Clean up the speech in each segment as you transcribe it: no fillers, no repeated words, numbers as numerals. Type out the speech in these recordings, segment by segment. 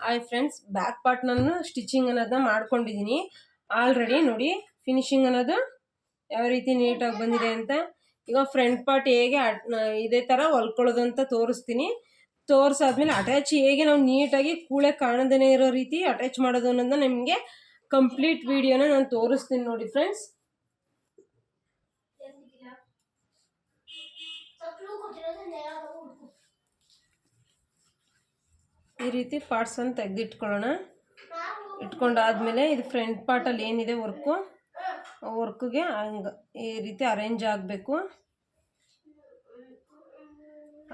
Hi friends, back part ನಾನು stitching ಅನ್ನೋದನ್ನ ಮಾಡ್ಕೊಂಡಿದ್ದೀನಿ ಆಲ್ರೆಡಿ. ನೋಡಿ ಫಿನಿಶಿಂಗ್ ಅನ್ನೋದು ಯಾವ ರೀತಿ ನೀಟಾಗಿ ಬಂದಿದೆ ಅಂತ. ಈಗ ಫ್ರಂಟ್ ಪಾರ್ಟ್ ಹೇಗೆ ಇದೇ ಥರ ಹೊಲ್ಕೊಳ್ಳೋದು ಅಂತ ತೋರಿಸ್ತೀನಿ. ತೋರಿಸಾದ್ಮೇಲೆ ಅಟ್ಯಾಚ್ ಹೇಗೆ ನಾವು ನೀಟಾಗಿ ಕೂಳೆ ಕಾಣದೇ ಇರೋ ರೀತಿ ಅಟ್ಯಾಚ್ ಮಾಡೋದು ಅನ್ನೋದನ್ನ ನಿಮಗೆ ಕಂಪ್ಲೀಟ್ ವಿಡಿಯೋನ ನಾನು ತೋರಿಸ್ತೀನಿ ನೋಡಿ ಫ್ರೆಂಡ್ಸ್. ಈ ರೀತಿ ಪಾರ್ಟ್ಸನ್ನು ತೆಗೆದಿಟ್ಕೊಳ್ಳೋಣ. ಇಟ್ಕೊಂಡಾದ್ಮೇಲೆ ಇದು ಫ್ರಂಟ್ ಪಾರ್ಟಲ್ಲಿ ಏನಿದೆ ವರ್ಕ್ಗೆ ಹಂಗೆ ಈ ರೀತಿ ಅರೇಂಜ್ ಆಗಬೇಕು.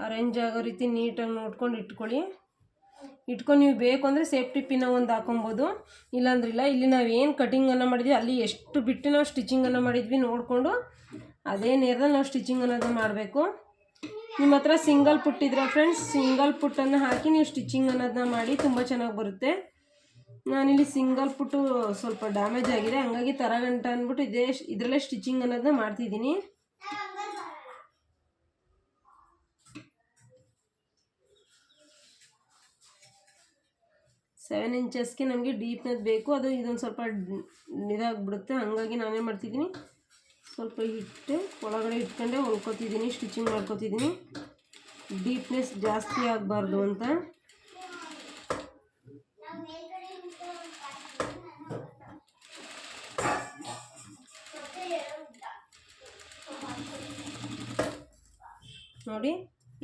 ಅರೇಂಜ್ ಆಗೋ ರೀತಿ ನೀಟಾಗಿ ನೋಡ್ಕೊಂಡು ಇಟ್ಕೊಂಡು ನೀವು ಬೇಕು ಅಂದರೆ ಸೇಫ್ಟಿ ಪಿನ್ನ ಒಂದು ಹಾಕೊಬೋದು, ಇಲ್ಲಾಂದ್ರೆ ಇಲ್ಲ. ಇಲ್ಲಿ ನಾವು ಏನು ಕಟಿಂಗನ್ನು ಮಾಡಿದ್ವಿ ಅಲ್ಲಿ ಎಷ್ಟು ಬಿಟ್ಟು ನಾವು ಸ್ಟಿಚಿಂಗನ್ನು ಮಾಡಿದ್ವಿ ನೋಡಿಕೊಂಡು ಅದೇ ನೇರದಲ್ಲಿ ನಾವು ಸ್ಟಿಚಿಂಗ್ ಅನ್ನೋದನ್ನು ಮಾಡಬೇಕು. ನಿಮ್ಮ ಹತ್ರ ಸಿಂಗಲ್ ಪುಟ್ಟಿದ್ರೆ ಫ್ರೆಂಡ್ಸ್, ಸಿಂಗಲ್ ಪುಟ್ಟನ್ನು ಹಾಕಿ ನೀವು ಸ್ಟಿಚಿಂಗ್ ಅನ್ನೋದನ್ನ ಮಾಡಿ ತುಂಬ ಚೆನ್ನಾಗಿ ಬರುತ್ತೆ. ನಾನಿಲ್ಲಿ ಸಿಂಗಲ್ ಪುಟ್ಟು ಸ್ವಲ್ಪ ಡ್ಯಾಮೇಜ್ ಆಗಿದೆ, ಹಂಗಾಗಿ ತರಗಂಟ ಅಂದ್ಬಿಟ್ಟು ಇದರಲ್ಲೇ ಸ್ಟಿಚಿಂಗ್ ಅನ್ನೋದನ್ನ ಮಾಡ್ತಿದ್ದೀನಿ. ಸೆವೆನ್ ಇಂಚಸ್ಗೆ ನಮಗೆ ಡೀಪ್ನೆಸ್ ಬೇಕು, ಅದು ಇದೊಂದು ಸ್ವಲ್ಪ ಇದಾಗ್ಬಿಡುತ್ತೆ. ಹಂಗಾಗಿ ನಾನೇನು ಮಾಡ್ತಿದ್ದೀನಿ, ಸ್ವಲ್ಪ ಹಿಟ್ಟು ಒಳಗಡೆ ಇಟ್ಕೊಂಡೆ ಹೊಲ್ಕೊತಿದ್ದೀನಿ, ಸ್ಟಿಚಿಂಗ್ ಮಾಡ್ಕೊತಿದ್ದೀನಿ. ಡೀಪ್ನೆಸ್ ಜಾಸ್ತಿ ಆಗಬಾರ್ದು ಅಂತ. ನೋಡಿ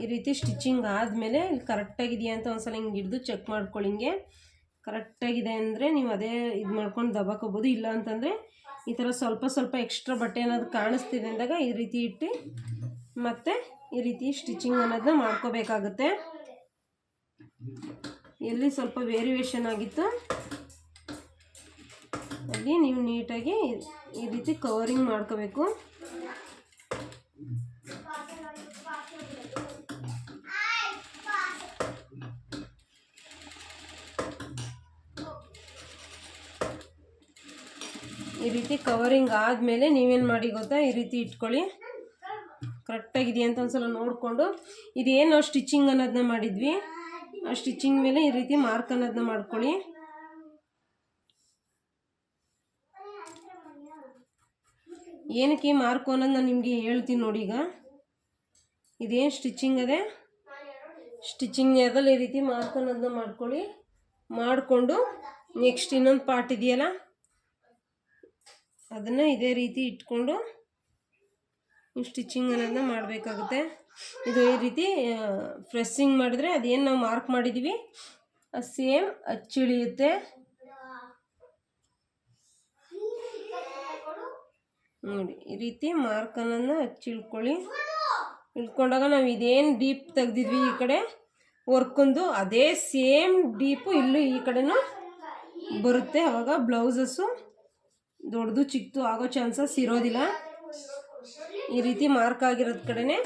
ಈ ರೀತಿ ಸ್ಟಿಚಿಂಗ್ ಆದಮೇಲೆ ಇಲ್ಲಿ ಕರೆಕ್ಟಾಗಿದೆಯಾ ಅಂತ ಒಂದ್ಸಲ ಹಿಂಗೆ ಹಿಡಿದು ಚೆಕ್ ಮಾಡ್ಕೊಳ್ಳಿ. ಹಿಂಗೆ ಕರೆಕ್ಟಾಗಿದೆ ಅಂದರೆ ನೀವು ಅದೇ ಇದು ಮಾಡ್ಕೊಂಡು ದಬಾಕೋಬೋದು. ಇಲ್ಲ ಅಂತಂದರೆ ಈ ಥರ ಸ್ವಲ್ಪ ಸ್ವಲ್ಪ ಎಕ್ಸ್ಟ್ರಾ ಬಟ್ಟೆ ಅನ್ನೋದು ಕಾಣಿಸ್ತಿದೆ ಅಂದಾಗ ಈ ರೀತಿ ಇಟ್ಟು ಮತ್ತೆ ಈ ರೀತಿ ಸ್ಟಿಚಿಂಗ್ ಅನ್ನೋದನ್ನ ಮಾಡ್ಕೋಬೇಕಾಗುತ್ತೆ. ಎಲ್ಲಿ ಸ್ವಲ್ಪ ವೇರಿಯೇಷನ್ ಆಗಿತ್ತು ಅಲ್ಲಿ ನೀವು ನೀಟಾಗಿ ಈ ರೀತಿ ಕವರಿಂಗ್ ಮಾಡ್ಕೋಬೇಕು. ಈ ರೀತಿ ಕವರಿಂಗ್ ಆದಮೇಲೆ ನೀವೇನು ಮಾಡಿ ಗೊತ್ತಾ, ಈ ರೀತಿ ಇಟ್ಕೊಳ್ಳಿ. ಕರೆಕ್ಟಾಗಿದೆಯಾ ಅಂತ ಒಂದ್ಸಲ ನೋಡಿಕೊಂಡು ಇದೇನು ನಾವು ಸ್ಟಿಚಿಂಗ್ ಅನ್ನೋದನ್ನ ಮಾಡಿದ್ವಿ ಆ ಸ್ಟಿಚಿಂಗ್ ಮೇಲೆ ಈ ರೀತಿ ಮಾರ್ಕ್ ಅನ್ನೋದನ್ನ ಮಾಡ್ಕೊಳ್ಳಿ. ಏನಕ್ಕೆ ಈ ಮಾರ್ಕ್ ಅನ್ನೋದು ನಾನು ನಿಮಗೆ ಹೇಳ್ತೀನಿ ನೋಡಿ. ಈಗ ಇದೇನು ಸ್ಟಿಚಿಂಗ್ ಅದೇ ಸ್ಟಿಚಿಂಗ್ ನೇರದಲ್ಲಿ ಈ ರೀತಿ ಮಾರ್ಕ್ ಅನ್ನೋದನ್ನ ಮಾಡಿಕೊಂಡು ನೆಕ್ಸ್ಟ್ ಇನ್ನೊಂದು ಪಾರ್ಟ್ ಇದೆಯಲ್ಲ ಅದನ್ನು ಇದೇ ರೀತಿ ಇಟ್ಕೊಂಡು ಸ್ಟಿಚಿಂಗ್ ಅನ್ನೋದನ್ನ ಮಾಡಬೇಕಾಗುತ್ತೆ. ಇದು ಈ ರೀತಿ ಪ್ರೆಸ್ಸಿಂಗ್ ಮಾಡಿದ್ರೆ ಅದೇನು ನಾವು ಮಾರ್ಕ್ ಮಾಡಿದ್ದೀವಿ ಅದು ಸೇಮ್ ಅಚ್ಚಿಳಿಯುತ್ತೆ. ನೋಡಿ ಈ ರೀತಿ ಮಾರ್ಕ್ ಅನ್ನೋದನ್ನ ಇಟ್ಕೊಂಡಾಗ ನಾವು ಇದೇನು ಡೀಪ್ ತೆಗ್ದಿದ್ವಿ ಈ ಕಡೆ ವರ್ಕೊಂದು ಅದೇ ಸೇಮ್ ಡೀಪು ಇಲ್ಲೂ ಈ ಕಡೆನೂ ಬರುತ್ತೆ. ಆವಾಗ ಬ್ಲೌಸಸ್ಸು ದೊಡ್ಡದು ಚಿಕ್ಕದು ಆಗೋ ಚಾನ್ಸಸ್ ಇರೋದಿಲ್ಲ. ಈ ರೀತಿ ಮಾರ್ಕ್ ಆಗಿರೋದು ಕಡೆನೇ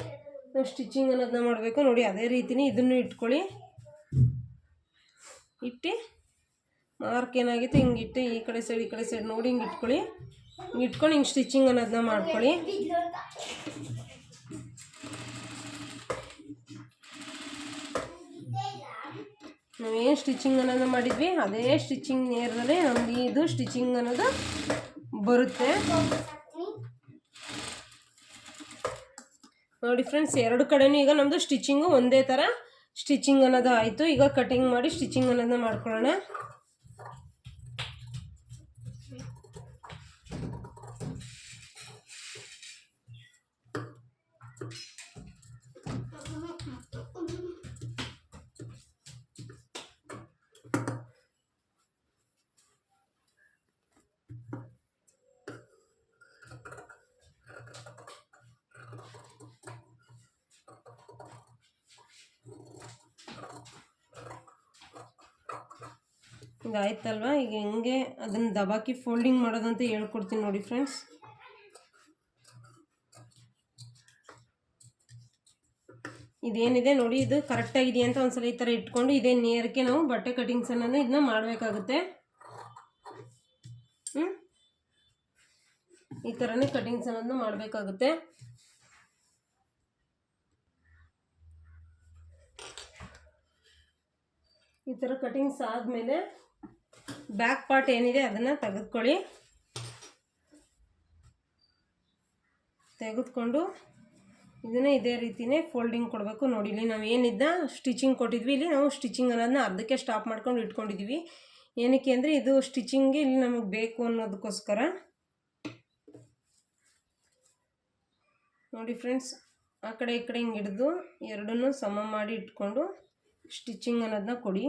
ನಾವು ಸ್ಟಿಚಿಂಗ್ ಅನ್ನೋದನ್ನ ಮಾಡಬೇಕು. ನೋಡಿ ಅದೇ ರೀತಿನೇ ಇದನ್ನು ಇಟ್ಕೊಳ್ಳಿ. ಇಟ್ಟು ಮಾರ್ಕ್ ಏನಾಗಿತ್ತು ಹಿಂಗೆ ಇಟ್ಟು ಈ ಕಡೆ ಸೈಡ್ ನೋಡಿ ಹಿಂಗೆ ಇಟ್ಕೊಳ್ಳಿ. ಇಟ್ಕೊಂಡು ಹಿಂಗೆ ಸ್ಟಿಚಿಂಗ್ ಅನ್ನೋದನ್ನ ಮಾಡ್ಕೊಳ್ಳಿ. ನಾವೇನು ಸ್ಟಿಚಿಂಗ್ ಅನ್ನೋದನ್ನ ಮಾಡಿದ್ವಿ ಅದೇ ಸ್ಟಿಚಿಂಗ್ ನೇರದಲ್ಲೇ ನಮಗೆ ಇದು ಸ್ಟಿಚಿಂಗ್ ಅನ್ನೋದು ಬರುತ್ತೆ. ನೋಡಿ ಫ್ರೆಂಡ್ಸ್, ಎರಡು ಕಡೆನೂ ಈಗ ನಮ್ಮದು ಸ್ಟಿಚಿಂಗು ಒಂದೇ ಥರ ಸ್ಟಿಚಿಂಗ್ ಅನ್ನೋದು ಆಯಿತು. ಈಗ ಕಟಿಂಗ್ ಮಾಡಿ ಸ್ಟಿಚಿಂಗ್ ಅನ್ನೋದನ್ನ ಮಾಡ್ಕೊಳ್ಳೋಣ. ಇದಾಯ್ತಲ್ವ. ಈಗ ಹೆಂಗೆ ಅದನ್ನು ದಬಾಕಿ ಫೋಲ್ಡಿಂಗ್ ಮಾಡೋದಂತ ಹೇಳ್ಕೊಡ್ತೀನಿ ನೋಡಿ ಫ್ರೆಂಡ್ಸ್. ಇದೇನಿದೆ ನೋಡಿ ಇದು ಕರೆಕ್ಟಾಗಿದೆಯಾ ಅಂತ ಒಂದ್ಸಲ ಈ ಥರ ಇಟ್ಕೊಂಡು ಇದೇ ನೇರಕ್ಕೆ ನಾವು ಬಟ್ಟೆ ಕಟಿಂಗ್ಸ್ ಅನ್ನೋದು ಇದನ್ನ ಮಾಡಬೇಕಾಗುತ್ತೆ. ಈ ಥರನೇ ಕಟಿಂಗ್ಸ್ ಅನ್ನೋದನ್ನ ಮಾಡಬೇಕಾಗುತ್ತೆ. ಈ ಥರ ಕಟಿಂಗ್ಸ್ ಆದಮೇಲೆ ಬ್ಯಾಕ್ ಪಾರ್ಟ್ ಏನಿದೆ ಅದನ್ನು ತೆಗೆದುಕೊಂಡು ಇದನ್ನು ಇದೇ ರೀತಿಯೇ ಫೋಲ್ಡಿಂಗ್ ಕೊಡಬೇಕು. ನೋಡಿ, ಇಲ್ಲಿ ನಾವು ಏನಿದ್ದ ಸ್ಟಿಚಿಂಗ್ ಕೊಟ್ಟಿದ್ವಿ, ಇಲ್ಲಿ ನಾವು ಸ್ಟಿಚಿಂಗ್ ಅನ್ನೋದನ್ನ ಅರ್ಧಕ್ಕೆ ಸ್ಟಾಪ್ ಮಾಡ್ಕೊಂಡು ಇಟ್ಕೊಂಡಿದ್ದೀವಿ. ಏನಕ್ಕೆ ಅಂದರೆ ಇದು ಸ್ಟಿಚಿಂಗ್ಗೆ ಇಲ್ಲಿ ನಮಗೆ ಬೇಕು ಅನ್ನೋದಕ್ಕೋಸ್ಕರ. ನೋಡಿ ಫ್ರೆಂಡ್ಸ್, ಆ ಕಡೆ ಈ ಕಡೆ ಹಿಂಗೆ ಹಿಡಿದು ಎರಡನ್ನೂ ಸಮ ಮಾಡಿ ಇಟ್ಕೊಂಡು ಸ್ಟಿಚಿಂಗ್ ಅನ್ನೋದನ್ನ ಕೊಡಿ.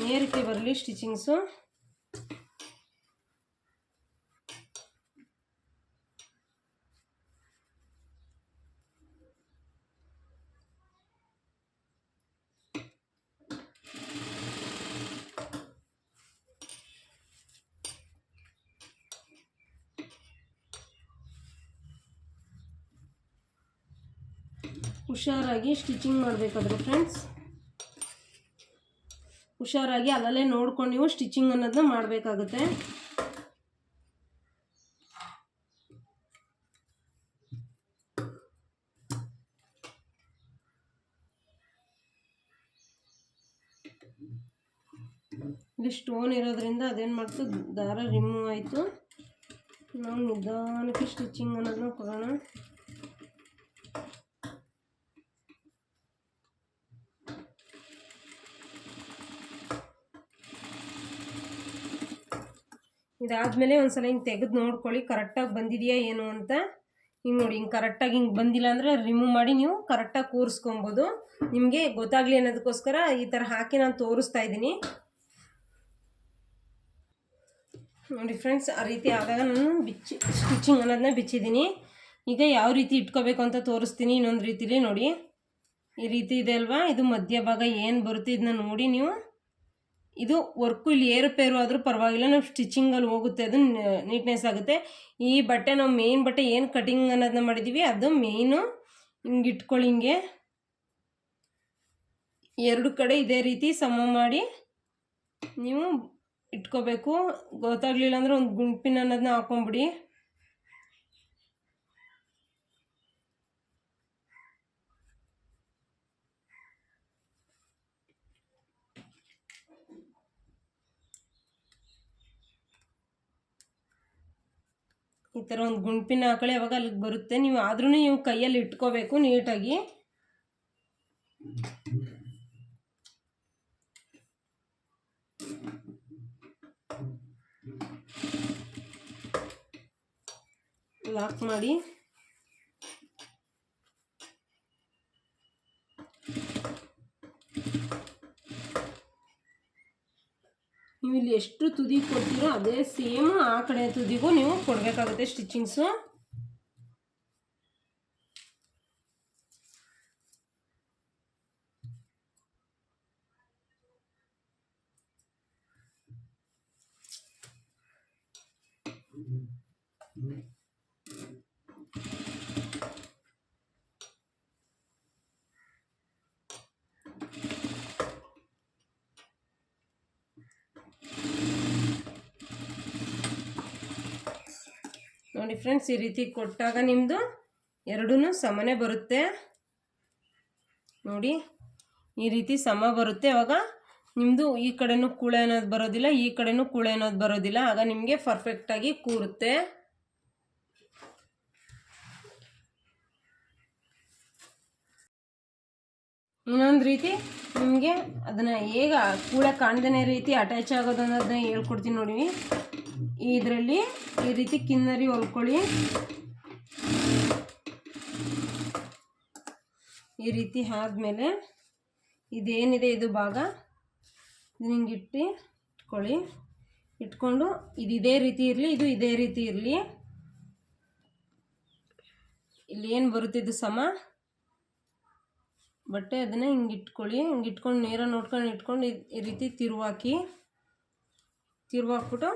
ನೇರಕ್ಕೆ ಬರಲಿ ಸ್ಟಿಚಿಂಗ್ಸು. ಹುಷಾರಾಗಿ ಸ್ಟಿಚಿಂಗ್ ಮಾಡಬೇಕಾದ್ರೆ ಫ್ರೆಂಡ್ಸ್, ಹುಷಾರಾಗಿ ಅಲ್ಲಲ್ಲೇ ನೋಡ್ಕೊಂಡು ನೀವು ಸ್ಟಿಚಿಂಗ್ ಅನ್ನೋದನ್ನ ಮಾಡಬೇಕಾಗುತ್ತೆ. ಇಲ್ಲಿ ಸ್ಟೋನ್ ಇರೋದ್ರಿಂದ ಅದೇನು ಮಾಡ್ತು, ದಾರ ರಿಮೂವ್ ಆಯಿತು. ನಾವು ನಿಧಾನಕ್ಕೆ ಸ್ಟಿಚಿಂಗ್ ಅನ್ನೋದನ್ನ ಕೊಡೋಣ. ಇದಾದಮೇಲೆ ಒಂದ್ಸಲ ಹಿಂಗೆ ತೆಗೆದು ನೋಡ್ಕೊಳ್ಳಿ ಕರೆಕ್ಟಾಗಿ ಬಂದಿದೆಯಾ ಏನು ಅಂತ. ಹಿಂಗೆ ನೋಡಿ, ಹಿಂಗೆ ಕರೆಕ್ಟಾಗಿ ಹಿಂಗೆ ಬಂದಿಲ್ಲ ಅಂದರೆ ರಿಮೂವ್ ಮಾಡಿ ನೀವು ಕರೆಕ್ಟಾಗಿ ಕೂರಿಸ್ಕೊಬೋದು. ನಿಮಗೆ ಗೊತ್ತಾಗಲಿ ಅನ್ನೋದಕ್ಕೋಸ್ಕರ ಈ ಥರ ಹಾಕಿ ನಾನು ತೋರಿಸ್ತಾ ಇದ್ದೀನಿ. ನೋಡಿ ಫ್ರೆಂಡ್ಸ್, ಆ ರೀತಿ ಆದಾಗ ನಾನು ಸ್ಟಿಚಿಂಗ್ ಅನ್ನೋದನ್ನ ಬಿಚ್ಚಿದ್ದೀನಿ. ಈಗ ಯಾವ ರೀತಿ ಇಟ್ಕೋಬೇಕು ಅಂತ ತೋರಿಸ್ತೀನಿ ಇನ್ನೊಂದು ರೀತಿಲಿ. ನೋಡಿ, ಈ ರೀತಿ ಇದೆ ಅಲ್ವಾ, ಇದು ಮಧ್ಯಭಾಗ ಏನು ಬರುತ್ತೆ ಇದನ್ನ ನೋಡಿ ನೀವು. ಇದು ವರ್ಕು ಇಲ್ಲಿ ಏರುಪೇರು ಆದರೂ ಪರವಾಗಿಲ್ಲ, ನಾವು ಸ್ಟಿಚಿಂಗಲ್ಲಿ ಹೋಗುತ್ತೆ, ಅದು ನೀಟ್ನೆಸ್ ಆಗುತ್ತೆ. ಈ ಬಟ್ಟೆ ನಾವು ಮೇಯ್ನ್ ಬಟ್ಟೆ ಏನು ಕಟಿಂಗ್ ಅನ್ನೋದನ್ನ ಮಾಡಿದ್ದೀವಿ ಅದು ಮೇಯ್ನು. ಹಿಂಗೆ ಇಟ್ಕೊಳ್ಳಿ, ಹಿಂಗೆ ಎರಡು ಕಡೆ ಇದೇ ರೀತಿ ಸಮ ಮಾಡಿ ನೀವು ಇಟ್ಕೋಬೇಕು. ಗೊತ್ತಾಗಲಿಲ್ಲ ಅಂದರೆ ಒಂದು ಗುಂಪಿನ ಅನ್ನೋದನ್ನ ಹಾಕೊಂಬಿಡಿ. ಈ ಥರ ಒಂದು ಗುಂಪಿನ ಹಾಕೊಳ್ಳಿ, ಅವಾಗ ಅಲ್ಲಿಗೆ ಬರುತ್ತೆ. ನೀವು ಆದ್ರೂ ನೀವು ಕೈಯಲ್ಲಿ ಇಟ್ಕೋಬೇಕು ನೀಟಾಗಿ. ಲಾಕ್ ಮಾಡಿ ನೀವು ಇಲ್ಲಿ ಎಷ್ಟು ತುದಿ ಕೊಡ್ತೀರೋ ಅದೇ ಸೇಮ್ ಆ ಕಡೆ ತುದಿಗೂ ನೀವು ಕೊಡಬೇಕಾಗುತ್ತೆ ಸ್ಟಿಚಿಂಗ್ಸು. ನೋಡಿ ಫ್ರೆಂಡ್ಸ್, ಈ ರೀತಿ ಕೊಟ್ಟಾಗ ನಿಮ್ಮದು ಎರಡೂ ಸಮನೇ ಬರುತ್ತೆ. ನೋಡಿ, ಈ ರೀತಿ ಸಮ ಬರುತ್ತೆ. ಆವಾಗ ನಿಮ್ಮದು ಈ ಕಡೆನೂ ಕೂಳೆ ಅನ್ನೋದು ಬರೋದಿಲ್ಲ, ಈ ಕಡೆನೂ ಕೂಳೆ ಅನ್ನೋದು ಬರೋದಿಲ್ಲ. ಆಗ ನಿಮಗೆ ಪರ್ಫೆಕ್ಟಾಗಿ ಕೂರುತ್ತೆ. ಇನ್ನೊಂದು ರೀತಿ ನಿಮಗೆ ಅದನ್ನು ಹೇಗೆ ಕೂಳೆ ಕಾಣ್ದೇ ರೀತಿ ಅಟ್ಯಾಚ್ ಆಗೋದು ಅನ್ನೋದನ್ನ ಹೇಳ್ಕೊಡ್ತೀನಿ ನೋಡಿ. ಇದರಲ್ಲಿ ಈ ರೀತಿ ಕಿನ್ನರಿ ಹೊಲ್ಕೊಳ್ಳಿ. ಈ ರೀತಿ ಆದಮೇಲೆ ಇದೇನಿದೆ ಇದು ಭಾಗ ಇದು ಹಿಂಗೆ ಇಟ್ಕೊಳ್ಳಿ. ಇಟ್ಕೊಂಡು ಇದು ಇದೇ ರೀತಿ ಇರಲಿ, ಇದು ಇದೇ ರೀತಿ ಇರಲಿ. ಇಲ್ಲಿ ಏನು ಬರುತ್ತೆ ಇದು ಸಮ ಬಟ್ಟೆ, ಅದನ್ನು ಹಿಂಗೆ ಇಟ್ಕೊಳ್ಳಿ. ಹಿಂಗೆ ಇಟ್ಕೊಂಡು ನೇರ ನೋಡ್ಕೊಂಡು ಇಟ್ಕೊಂಡು ಈ ರೀತಿ ತಿರುವಾಕ್ಬಿಟ್ಟು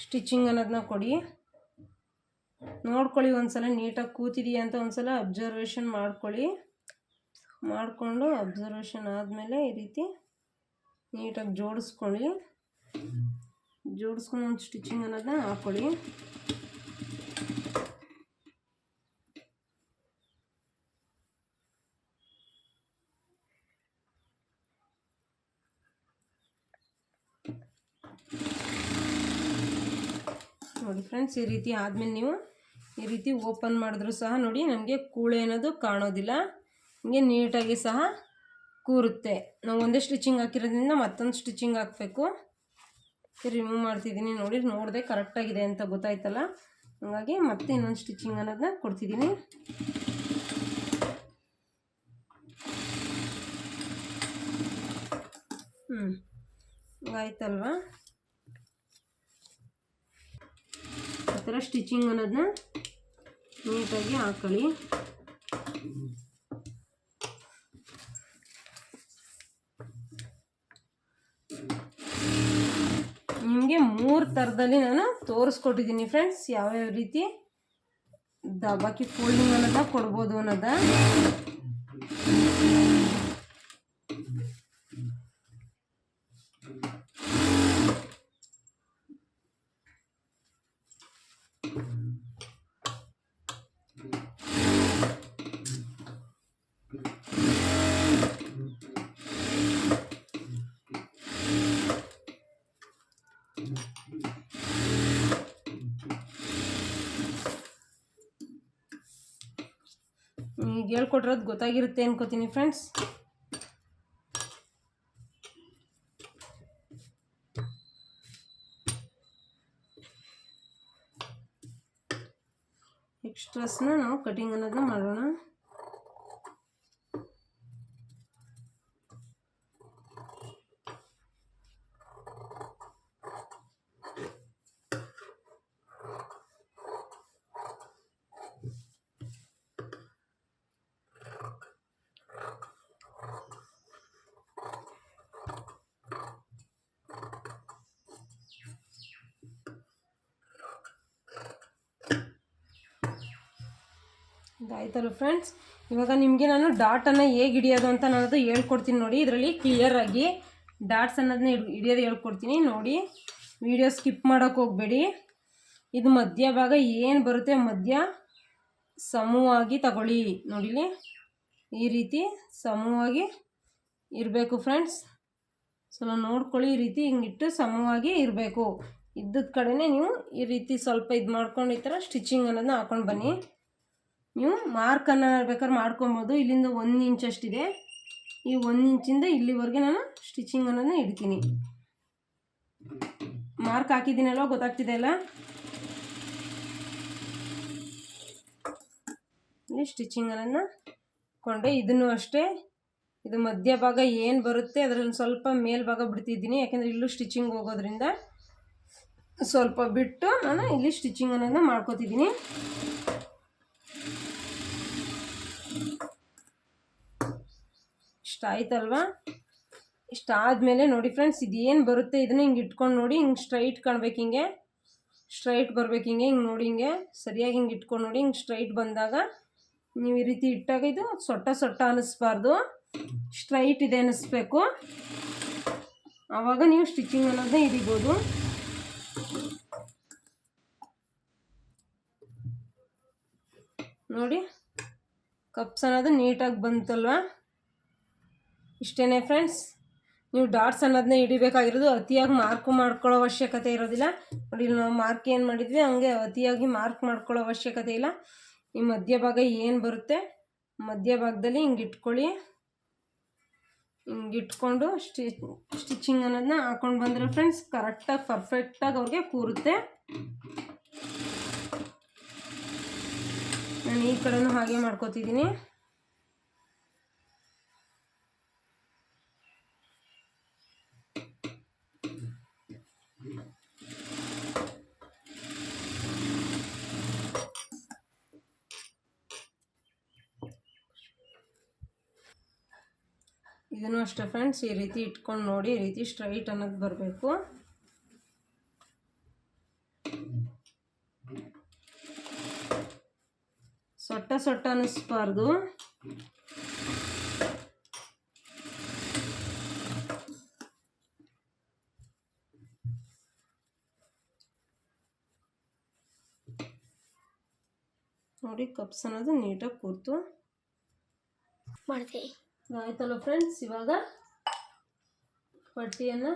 ಸ್ಟಿಚಿಂಗ್ ಅನ್ನೋದನ್ನ ಕೊಡಿ. ನೋಡ್ಕೊಳ್ಳಿ ಒಂದ್ಸಲ ನೀಟಾಗಿ ಕೂತಿದೆಯಾ ಅಂತ ಒಂದ್ಸಲ ಅಬ್ಸರ್ವೇಷನ್ ಮಾಡ್ಕೊಳ್ಳಿ. ಮಾಡಿಕೊಂಡು ಅಬ್ಸರ್ವೇಷನ್ ಆದಮೇಲೆ ಈ ರೀತಿ ನೀಟಾಗಿ ಜೋಡಿಸ್ಕೊಂಡು ಒಂದು ಸ್ಟಿಚಿಂಗ್ ಅನ್ನೋದನ್ನ ಹಾಕ್ಕೊಳ್ಳಿ. ನೋಡಿ ಫ್ರೆಂಡ್ಸ್, ಈ ರೀತಿ ಆದಮೇಲೆ ನೀವು ಈ ರೀತಿ ಓಪನ್ ಮಾಡಿದ್ರೂ ಸಹ ನೋಡಿ ನಮಗೆ ಕೂಳೆ ಅನ್ನೋದು ಕಾಣೋದಿಲ್ಲ. ಹಿಂಗೆ ನೀಟಾಗಿ ಸಹ ಕೂರುತ್ತೆ. ನಾವು ಒಂದೇ ಸ್ಟಿಚಿಂಗ್ ಹಾಕಿರೋದ್ರಿಂದ ಮತ್ತೊಂದು ಸ್ಟಿಚಿಂಗ್ ಹಾಕಬೇಕು. ರಿಮೂವ್ ಮಾಡ್ತಿದ್ದೀನಿ. ನೋಡಿದೆ ಕರೆಕ್ಟಾಗಿದೆ ಅಂತ ಗೊತ್ತಾಯ್ತಲ್ಲ, ಹಾಗಾಗಿ ಮತ್ತೆ ಇನ್ನೊಂದು ಸ್ಟಿಚಿಂಗ್ ಅನ್ನೋದನ್ನ ಕೊಡ್ತಿದ್ದೀನಿ. ಆಯ್ತಲ್ವಾ? ಆ ಥರ ಸ್ಟಿಚಿಂಗ್ ಅನ್ನೋದನ್ನ ನೀಟಾಗಿ ಹಾಕೊಳ್ಳಿ. ನಿಮಗೆ 3 ಥರದಲ್ಲಿ ನಾನು ತೋರಿಸ್ಕೊಟ್ಟಿದ್ದೀನಿ ಫ್ರೆಂಡ್ಸ್, ಯಾವ್ಯಾವ ರೀತಿ ದಬಾಕಿ ಫೋಲ್ಡಿಂಗ್ ಅನ್ನೋದನ್ನ ಕೊಡ್ಬೋದು ಅನ್ನೋದ. ಈಗ ಹೇಳ್ಕೊಟ್ಟಿರೋದು ಗೊತ್ತಾಗಿರುತ್ತೆ ಅನ್ಕೋತೀನಿ ಫ್ರೆಂಡ್ಸ್. ಎಕ್ಸ್ಟ್ರಾಸ್ನ ನಾವು ಕಟಿಂಗ್ ಅನ್ನೋದನ್ನ ಮಾಡೋಣ. ಇದಾಯ್ತಲ್ಲ ಫ್ರೆಂಡ್ಸ್, ಇವಾಗ ನಿಮಗೆ ನಾನು ಡಾಟನ್ನು ಹೇಗೆ ಹಿಡಿಯೋದು ಅಂತ ನಾನು ಹೇಳ್ಕೊಡ್ತೀನಿ ನೋಡಿ. ಇದರಲ್ಲಿ ಕ್ಲಿಯರಾಗಿ ಡಾಟ್ಸ್ ಅನ್ನೋದನ್ನ ಹಿಡಿಯೋದು ಹೇಳ್ಕೊಡ್ತೀನಿ ನೋಡಿ. ವಿಡಿಯೋ ಸ್ಕಿಪ್ ಮಾಡೋಕ್ಕೆ ಹೋಗಬೇಡಿ. ಇದು ಮಧ್ಯ ಭಾಗ ಏನು ಬರುತ್ತೆ ಮಧ್ಯ ಸಮವಾಗಿ ತಗೊಳ್ಳಿ. ನೋಡಿಲಿ, ಈ ರೀತಿ ಸಮವಾಗಿ ಇರಬೇಕು ಫ್ರೆಂಡ್ಸ್. ಸ್ವಲ್ಪ ನೋಡ್ಕೊಳ್ಳಿ, ಈ ರೀತಿ ಹಿಂಗಿಟ್ಟು ಸಮವಾಗಿ ಇರಬೇಕು. ಇದ್ದದ ಕಡೆನೇ ನೀವು ಈ ರೀತಿ ಸ್ವಲ್ಪ ಇದು ಮಾಡ್ಕೊಂಡು ಈ ಥರ ಸ್ಟಿಚಿಂಗ್ ಅನ್ನೋದನ್ನ ಹಾಕೊಂಡು ಬನ್ನಿ. ನೀವು ಮಾರ್ಕನ್ನು ಬೇಕಾದ್ರೆ ಮಾಡ್ಕೊಬೋದು. ಇಲ್ಲಿಂದ 1 ಇಂಚ್ ಅಷ್ಟಿದೆ, ಈ 1 ಇಂಚಿಂದ ಇಲ್ಲಿವರೆಗೆ ನಾನು ಸ್ಟಿಚಿಂಗ್ ಅನ್ನೋದನ್ನ ಇಡ್ತೀನಿ. ಮಾರ್ಕ್ ಹಾಕಿದ್ದೀನಲ್ವ, ಗೊತ್ತಾಗ್ತಿದೆ ಅಲ್ಲ? ಇಲ್ಲಿ ಸ್ಟಿಚಿಂಗ್ ಅನ್ನೋದನ್ನ ಕೊಂಡೆ. ಇದನ್ನು ಅಷ್ಟೇ, ಇದು ಮಧ್ಯ ಭಾಗ ಏನು ಬರುತ್ತೆ ಅದರಲ್ಲಿ ಸ್ವಲ್ಪ ಮೇಲ್ಭಾಗ ಬಿಡ್ತಿದ್ದೀನಿ, ಯಾಕೆಂದರೆ ಇಲ್ಲೂ ಸ್ಟಿಚಿಂಗ್ ಹೋಗೋದ್ರಿಂದ ಸ್ವಲ್ಪ ಬಿಟ್ಟು ನಾನು ಇಲ್ಲಿ ಸ್ಟಿಚಿಂಗ್ ಅನ್ನೋದನ್ನ ಮಾಡ್ಕೋತಿದ್ದೀನಿ. ಇಷ್ಟ ಆಯ್ತಲ್ವಾ? ಇಷ್ಟ ಆದಮೇಲೆ ನೋಡಿ ಫ್ರೆಂಡ್ಸ್, ಇದೇನು ಬರುತ್ತೆ ಇದನ್ನ ಹಿಂಗೆ ಇಟ್ಕೊಂಡು ನೋಡಿ, ಹಿಂಗೆ ಸ್ಟ್ರೈಟ್ ಕಾಣ್ಬೇಕು, ಹಿಂಗೆ ಸ್ಟ್ರೈಟ್ ಬರ್ಬೇಕು, ಹಿಂಗೆ ನೋಡಿ, ಸರಿಯಾಗಿ ಹಿಂಗೆ ಇಟ್ಕೊಂಡು ನೋಡಿ. ಹಿಂಗೆ ಸ್ಟ್ರೈಟ್ ಬಂದಾಗ ನೀವು ಈ ರೀತಿ ಇಟ್ಟಾಗ ಇದು ಸೊಟ್ಟ ಅನ್ನಿಸ್ಬಾರ್ದು, ಸ್ಟ್ರೈಟ್ ಇದೆ ಅನ್ನಿಸ್ಬೇಕು. ಆವಾಗ ನೀವು ಸ್ಟಿಚಿಂಗ್ ಅನ್ನೋದನ್ನ ಹಿಡಿಬೋದು. ನೋಡಿ, ಕಪ್ಸ್ ಅನ್ನೋದು ನೀಟಾಗಿ ಬಂತಲ್ವಾ? ಇಷ್ಟೇ ಫ್ರೆಂಡ್ಸ್. ನೀವು ಡಾಟ್ಸ್ ಅನ್ನೋದನ್ನ ಹಿಡಿಬೇಕಾಗಿರೋದು. ಅತಿಯಾಗಿ ಮಾರ್ಕ್ ಮಾಡ್ಕೊಳ್ಳೋ ಅವಶ್ಯಕತೆ ಇರೋದಿಲ್ಲ. ನೋಡಿ, ನಾವು ಮಾರ್ಕ್ ಏನು ಮಾಡಿದ್ವಿ ಹಂಗೆ ಅತಿಯಾಗಿ ಮಾರ್ಕ್ ಮಾಡ್ಕೊಳ್ಳೋ ಅವಶ್ಯಕತೆ ಇಲ್ಲ. ಈ ಮಧ್ಯ ಭಾಗ ಏನು ಬರುತ್ತೆ ಮಧ್ಯ ಭಾಗದಲ್ಲಿ ಹಿಂಗೆ ಇಟ್ಕೊಳ್ಳಿ. ಹಿಂಗೆ ಇಟ್ಕೊಂಡು ಸ್ಟಿಚಿಂಗ್ ಅನ್ನೋದನ್ನ ಹಾಕೊಂಡು ಬಂದರೆ ಫ್ರೆಂಡ್ಸ್ ಕರೆಕ್ಟಾಗಿ ಪರ್ಫೆಕ್ಟಾಗಿ ಅವ್ರಿಗೆ ಕೂರುತ್ತೆ. ನಾನು ಈ ಕಡೆನೂ ಹಾಗೆ ಮಾಡ್ಕೋತಿದ್ದೀನಿ. ಇದನ್ನು ಅಷ್ಟೇ ಫ್ರೆಂಡ್ಸ್, ಈ ರೀತಿ ಇಟ್ಕೊಂಡು ನೋಡಿ, ಈ ರೀತಿ ಸ್ಟ್ರೈಟ್ ಅನ್ನೋದು ಬರಬೇಕು. ಸೊಟ್ಟ ಅನ್ನಿಸ್ಬಾರ್ದು. ನೋಡಿ, ಕಪ್ಸ್ ಅನ್ನೋದು ನೀಟಾಗಿ ಕೂತು ಮಾಡ್ತೀವಿ. ಆಯ್ತಲ್ಲ ಫ್ರೆಂಡ್ಸ್, ಇವಾಗ ಪಟ್ಟಿಯನ್ನು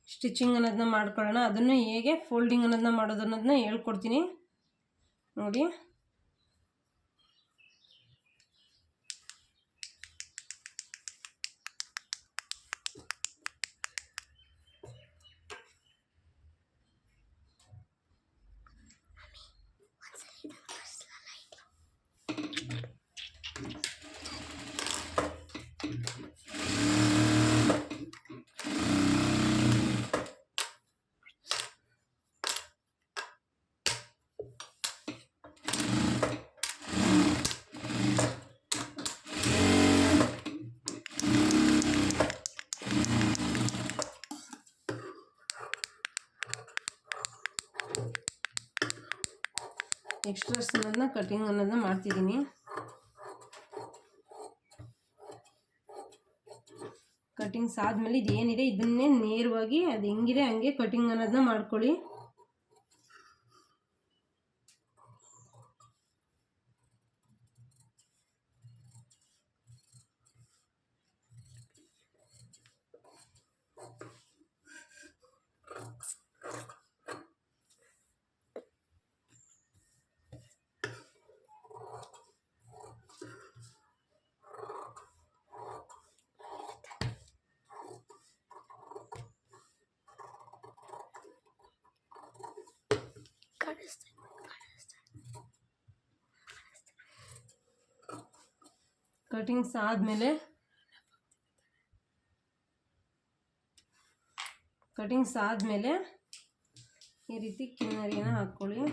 ಸ್ಟಿಚಿಂಗ್ ಅನ್ನೋದನ್ನ ಮಾಡ್ಕೊಳ್ಳೋಣ. ಅದನ್ನು ಹೇಗೆ ಫೋಲ್ಡಿಂಗ್ ಅನ್ನೋದನ್ನ ಮಾಡೋದು ಅನ್ನೋದನ್ನ ಹೇಳ್ಕೊಡ್ತೀನಿ ನೋಡಿ. ಎಕ್ಸ್ಟ್ರಾಸ್ ಅನ್ನೋದನ್ನ ಕಟಿಂಗ್ ಅನ್ನೋದನ್ನ ಮಾಡ್ತಿದ್ದೀನಿ. ಕಟಿಂಗ್ಸ್ ಆದಮೇಲೆ ಇದೇನಿದೆ ಇದನ್ನೇ ನೇರವಾಗಿ ಅದು ಹೆಂಗಿದೆ ಹಂಗೆ ಕಟಿಂಗ್ ಅನ್ನೋದನ್ನ ಮಾಡ್ಕೊಳ್ಳಿ. ಕಟಿಂಗ್ಸ್ ಆದಮೇಲೆ ಈ ರೀತಿ ಕಿನ್ನರಿನ ಹಾಕ್ಕೊಳ್ಳಿ.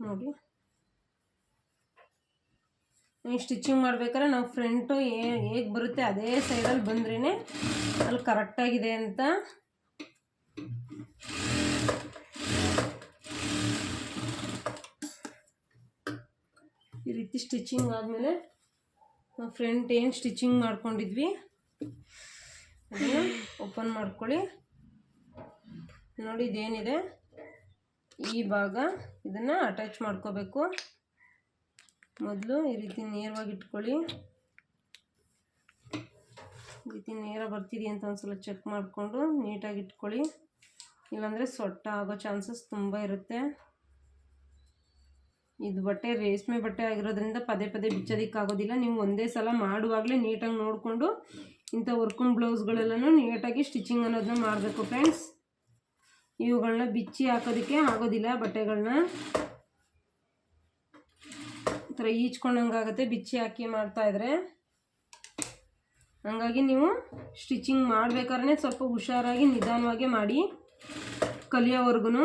ನೋಡಿ ಸ್ಟಿಚಿಂಗ್ ಮಾಡ್ಬೇಕಾದ್ರೆ ನಾವು ಫ್ರಂಟು ಹೇಗೆ ಬರುತ್ತೆ ಅದೇ ಸೈಡಲ್ಲಿ ಬಂದ್ರೇ ಅಲ್ಲಿ ಕರೆಕ್ಟಾಗಿದೆ ಅಂತ. ಈ ರೀತಿ ಸ್ಟಿಚಿಂಗ್ ಆದಮೇಲೆ ನಾವು ಫ್ರಂಟ್ ಏನು ಸ್ಟಿಚಿಂಗ್ ಮಾಡ್ಕೊಂಡಿದ್ವಿ ಅದನ್ನು ಓಪನ್ ಮಾಡ್ಕೊಳ್ಳಿ. ನೋಡಿ ಇದೇನಿದೆ ಈ ಭಾಗ ಇದನ್ನು ಅಟ್ಯಾಚ್ ಮಾಡ್ಕೋಬೇಕು. ಮೊದಲು ಈ ರೀತಿ ನೇರವಾಗಿ ಇಟ್ಕೊಳ್ಳಿ. ಈ ರೀತಿ ನೇರ ಬರ್ತಿದೆ ಅಂತ ಒಂದ್ಸಲ ಚೆಕ್ ಮಾಡಿಕೊಂಡು ನೀಟಾಗಿ ಇಟ್ಕೊಳ್ಳಿ, ಇಲ್ಲಾಂದರೆ ಸೊಟ್ಟ ಆಗೋ ಚಾನ್ಸಸ್ ತುಂಬ ಇರುತ್ತೆ. ಇದು ಬಟ್ಟೆ ರೇಷ್ಮೆ ಬಟ್ಟೆ ಆಗಿರೋದ್ರಿಂದ ಪದೇ ಪದೇ ಬಿಚ್ಚೋದಕ್ಕಾಗೋದಿಲ್ಲ. ನೀವು ಒಂದೇ ಸಲ ಮಾಡುವಾಗಲೇ ನೀಟಾಗಿ ನೋಡಿಕೊಂಡು ಇಂಥ ವರ್ಕಿಂಗ್ ಬ್ಲೌಸ್ಗಳೆಲ್ಲನೂ ನೀಟಾಗಿ ಸ್ಟಿಚಿಂಗ್ ಅನ್ನೋದನ್ನ ಮಾಡಬೇಕು ಫ್ರೆಂಡ್ಸ್. ಇವುಗಳನ್ನ ಬಿಚ್ಚಿ ಹಾಕೋದಕ್ಕೆ ಆಗೋದಿಲ್ಲ ಬಟ್ಟೆಗಳನ್ನ, ಈ ಥರ ಈಚ್ಕೊಂಡಂಗಾಗುತ್ತೆ ಬಿಚ್ಚಿ ಹಾಕಿ ಮಾಡ್ತಾಯಿದ್ರೆ. ಹಾಗಾಗಿ ನೀವು ಸ್ಟಿಚಿಂಗ್ ಮಾಡಬೇಕಾದ್ರೆ ಸ್ವಲ್ಪ ಹುಷಾರಾಗಿ ನಿಧಾನವಾಗಿ ಮಾಡಿ ಕಲಿಯೋವರೆಗೂ.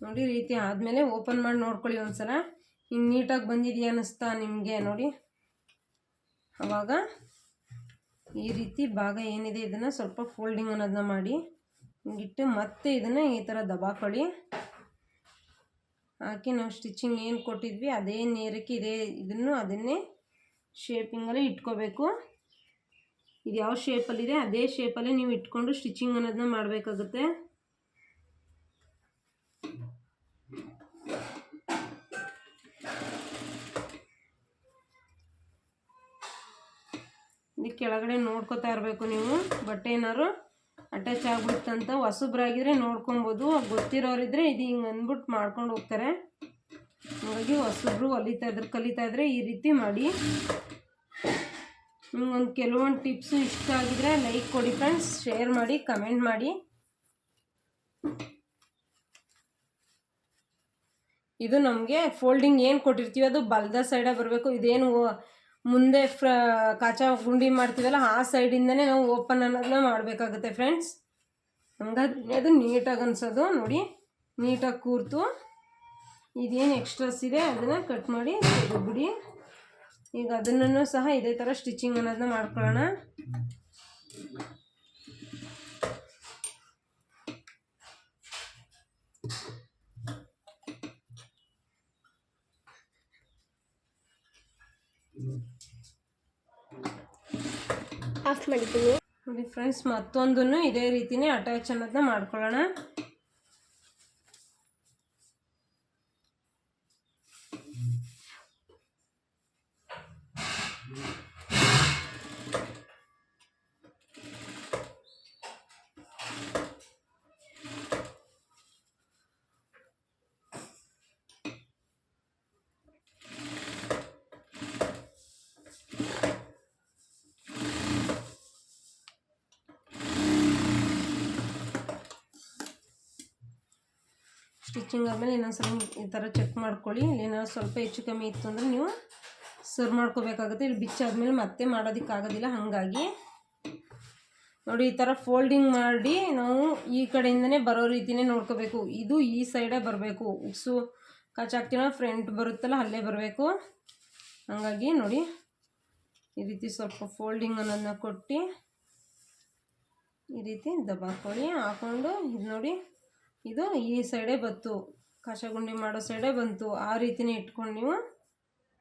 ನೋಡಿ ಈ ರೀತಿ ಆದಮೇಲೆ ಓಪನ್ ಮಾಡಿ ನೋಡ್ಕೊಳ್ಳಿ ಒಂದ್ಸಲ, ಹಿಂಗೆ ನೀಟಾಗಿ ಬಂದಿದೆಯಾ ಅನ್ನಿಸ್ತಾ ನಿಮಗೆ ನೋಡಿ. ಆವಾಗ ಈ ರೀತಿ ಭಾಗ ಏನಿದೆ ಇದನ್ನು ಸ್ವಲ್ಪ ಫೋಲ್ಡಿಂಗ್ ಅನ್ನೋದನ್ನ ಮಾಡಿ ಹಿಂಗಿಟ್ಟು ಮತ್ತೆ ಇದನ್ನು ಈ ಥರ ದಬಾಕೊಳ್ಳಿ. ಹಾಕಿ ನಾವು ಸ್ಟಿಚಿಂಗ್ ಏನು ಕೊಟ್ಟಿದ್ವಿ ಅದೇ ನೇರಕ್ಕೆ ಅದನ್ನೇ ಶೇಪಿಂಗಲ್ಲಿ ಇಟ್ಕೋಬೇಕು. ಇದು ಯಾವ ಶೇಪಲ್ಲಿದೆ ಅದೇ ಶೇಪಲ್ಲೇ ನೀವು ಇಟ್ಕೊಂಡು ಸ್ಟಿಚಿಂಗ್ ಅನ್ನೋದನ್ನ ಮಾಡಬೇಕಾಗುತ್ತೆ. ಇದಕ್ಕೆ ಕೆಳಗಡೆ ನೋಡ್ಕೋತಾ ಇರಬೇಕು ನೀವು, ಬಟ್ಟೆ ಏನಾದ್ರು ಅಟ್ಯಾಚ್ ಆಗ್ಬಿಡುತ್ತಂತ. ಹೊಸಬ್ರಾಗಿದ್ರೆ ನೋಡ್ಕೊಬೋದು, ಗೊತ್ತಿರೋರಿದ್ರೆ ಇದು ಹಿಂಗೆ ಅಂದ್ಬಿಟ್ಟು ಮಾಡ್ಕೊಂಡು ಹೋಗ್ತಾರೆ. ಹಾಗಾಗಿ ಹೊಸಬ್ರು ಕಲಿತಾ ಇದ್ರೆ ಈ ರೀತಿ ಮಾಡಿ. ನಿಮ್ಗೊಂದು ಕೆಲವೊಂದು ಟಿಪ್ಸು ಇಷ್ಟ ಆಗಿದ್ರೆ ಲೈಕ್ ಕೊಡಿ ಫ್ರೆಂಡ್ಸ್, ಶೇರ್ ಮಾಡಿ, ಕಮೆಂಟ್ ಮಾಡಿ. ಇದು ನಮಗೆ ಫೋಲ್ಡಿಂಗ್ ಏನು ಕೊಟ್ಟಿರ್ತೀವಿ ಅದು ಬಲದ ಸೈಡೇ ಬರಬೇಕು. ಇದೇನು ಮುಂದೆ ಕಾಚಾ ಗುಂಡಿ ಮಾಡ್ತೀವಲ್ಲ ಆ ಸೈಡಿಂದನೇ ನಾವು ಓಪನ್ ಅನ್ನೋದನ್ನ ಮಾಡಬೇಕಾಗುತ್ತೆ ಫ್ರೆಂಡ್ಸ್. ಹಂಗಾಗಿ ಅದು ನೀಟಾಗಿ ಅನ್ಸೋದು ನೋಡಿ, ನೀಟಾಗಿ ಕೂರ್ತು. ಇದೇನು ಎಕ್ಸ್ಟ್ರಾಸ್ ಇದೆ ಅದನ್ನು ಕಟ್ ಮಾಡಿ ಬಿಡಿ. ಈಗ ಅದನ್ನು ಸಹ ಇದೇ ಥರ ಸ್ಟಿಚಿಂಗ್ ಅನ್ನೋದನ್ನ ಮಾಡ್ಕೊಳ್ಳೋಣ. ಆಫ್ ಮಾಡಿದ್ದೀನಿ ನೋಡಿ ಫ್ರೆಂಡ್ಸ್, ಮತ್ತೊಂದನ್ನು ಇದೇ ರೀತಿನೇ ಅಟ್ಯಾಚ್ ಅನ್ನೋದನ್ನ ಮಾಡ್ಕೊಳ್ಳೋಣ. ಸ್ಟಿಚಿಂಗ್ ಆದಮೇಲೆ ಇನ್ನೊಂದ್ಸಲ ಈ ಥರ ಚೆಕ್ ಮಾಡ್ಕೊಳ್ಳಿ. ಇಲ್ಲಿ ಏನಾದ್ರು ಸ್ವಲ್ಪ ಹೆಚ್ಚು ಕಮ್ಮಿ ಇತ್ತು ಅಂದರೆ ನೀವು ಸರ್ ಮಾಡ್ಕೋಬೇಕಾಗುತ್ತೆ. ಇಲ್ಲಿ ಬಿಚ್ಚಾದ್ಮೇಲೆ ಮತ್ತೆ ಮಾಡೋದಕ್ಕಾಗೋದಿಲ್ಲ. ಹಾಗಾಗಿ ನೋಡಿ, ಈ ಥರ ಫೋಲ್ಡಿಂಗ್ ಮಾಡಿ ನಾವು ಈ ಕಡೆಯಿಂದನೇ ಬರೋ ರೀತಿಯೇ ನೋಡ್ಕೋಬೇಕು. ಇದು ಈ ಸೈಡೇ ಬರಬೇಕು. ಉಕ್ಸು ಕಚ್ಚಾಕ್ತಿನ ಫ್ರಂಟ್ ಬರುತ್ತಲ್ಲ ಅಲ್ಲೇ ಬರಬೇಕು. ಹಾಗಾಗಿ ನೋಡಿ, ಈ ರೀತಿ ಸ್ವಲ್ಪ ಫೋಲ್ಡಿಂಗ್ ಅನ್ನೋದನ್ನ ಕೊಟ್ಟು ಈ ರೀತಿ ದಬ್ಬಾಕೊಳ್ಳಿ. ಹಾಕ್ಕೊಂಡು ಇದು ನೋಡಿ, ಇದು ಈ ಸೈಡೇ ಬಂತು, ಕಷಗುಂಡಿ ಮಾಡೋ ಸೈಡೇ ಬಂತು. ಆ ರೀತಿನೇ ಇಟ್ಕೊಂಡು ನೀವು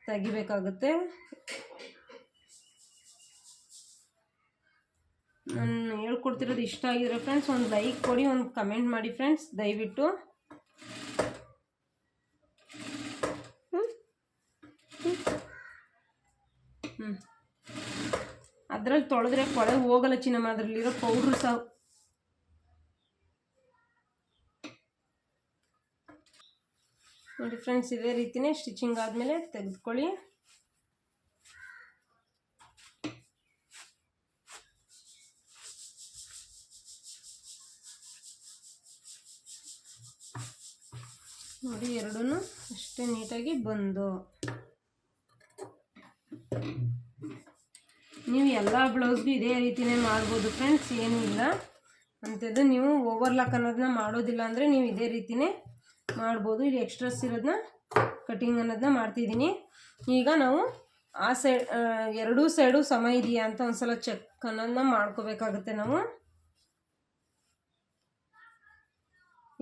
ತೆಗಿಬೇಕಾಗುತ್ತೆ. ನಾನು ಹೇಳ್ಕೊಡ್ತಿರೋದು ಇಷ್ಟ ಆಗಿದ್ರೆ ಫ್ರೆಂಡ್ಸ್ ಒಂದು ಲೈಕ್ ಕೊಡಿ, ಒಂದು ಕಮೆಂಟ್ ಮಾಡಿ ಫ್ರೆಂಡ್ಸ್ ದಯವಿಟ್ಟು. ಅದರಲ್ಲಿ ತೊಳೆದ್ರೆ ಕೊಳೆ ಹೋಗಲ್ಲ ಚಿನ್ನಮ್ಮ, ಅದರಲ್ಲಿರೋ ಪೌಡ್ರು ಸಹ. ನೋಡಿ ಫ್ರೆಂಡ್ಸ್, ಇದೇ ರೀತಿನೇ ಸ್ಟಿಚಿಂಗ್ ಆದಮೇಲೆ ತೆಗೆದುಕೊಳ್ಳಿ. ನೋಡಿ, ಎರಡೂ ಅಷ್ಟೇ ನೀಟಾಗಿ ಬಂದು. ನೀವು ಎಲ್ಲ ಬ್ಲೌಸ್ಗೂ ಇದೇ ರೀತಿನೇ ಮಾಡ್ಬೋದು ಫ್ರೆಂಡ್ಸ್, ಏನೂ ಇಲ್ಲ ಅಂಥದ್ದು. ನೀವು ಓವರ್ಲಾಕ್ ಅನ್ನೋದನ್ನ ಮಾಡೋದಿಲ್ಲ ಅಂದರೆ ನೀವು ಇದೇ ರೀತಿನೇ ಮಾಡ್ಬೋದು. ಇಲ್ಲಿ ಎಕ್ಸ್ಟ್ರಾಸ್ ಇರೋದನ್ನ ಕಟಿಂಗ್ ಅನ್ನೋದನ್ನ ಮಾಡ್ತಿದ್ದೀನಿ. ಈಗ ನಾವು ಆ ಸೈಡ್ ಎರಡೂ ಸೈಡು ಸಮ ಇದೆಯಾ ಅಂತ ಒಂದ್ಸಲ ಚೆಕ್ ಅನ್ನೋದನ್ನ ಮಾಡ್ಕೋಬೇಕಾಗುತ್ತೆ. ನಾವು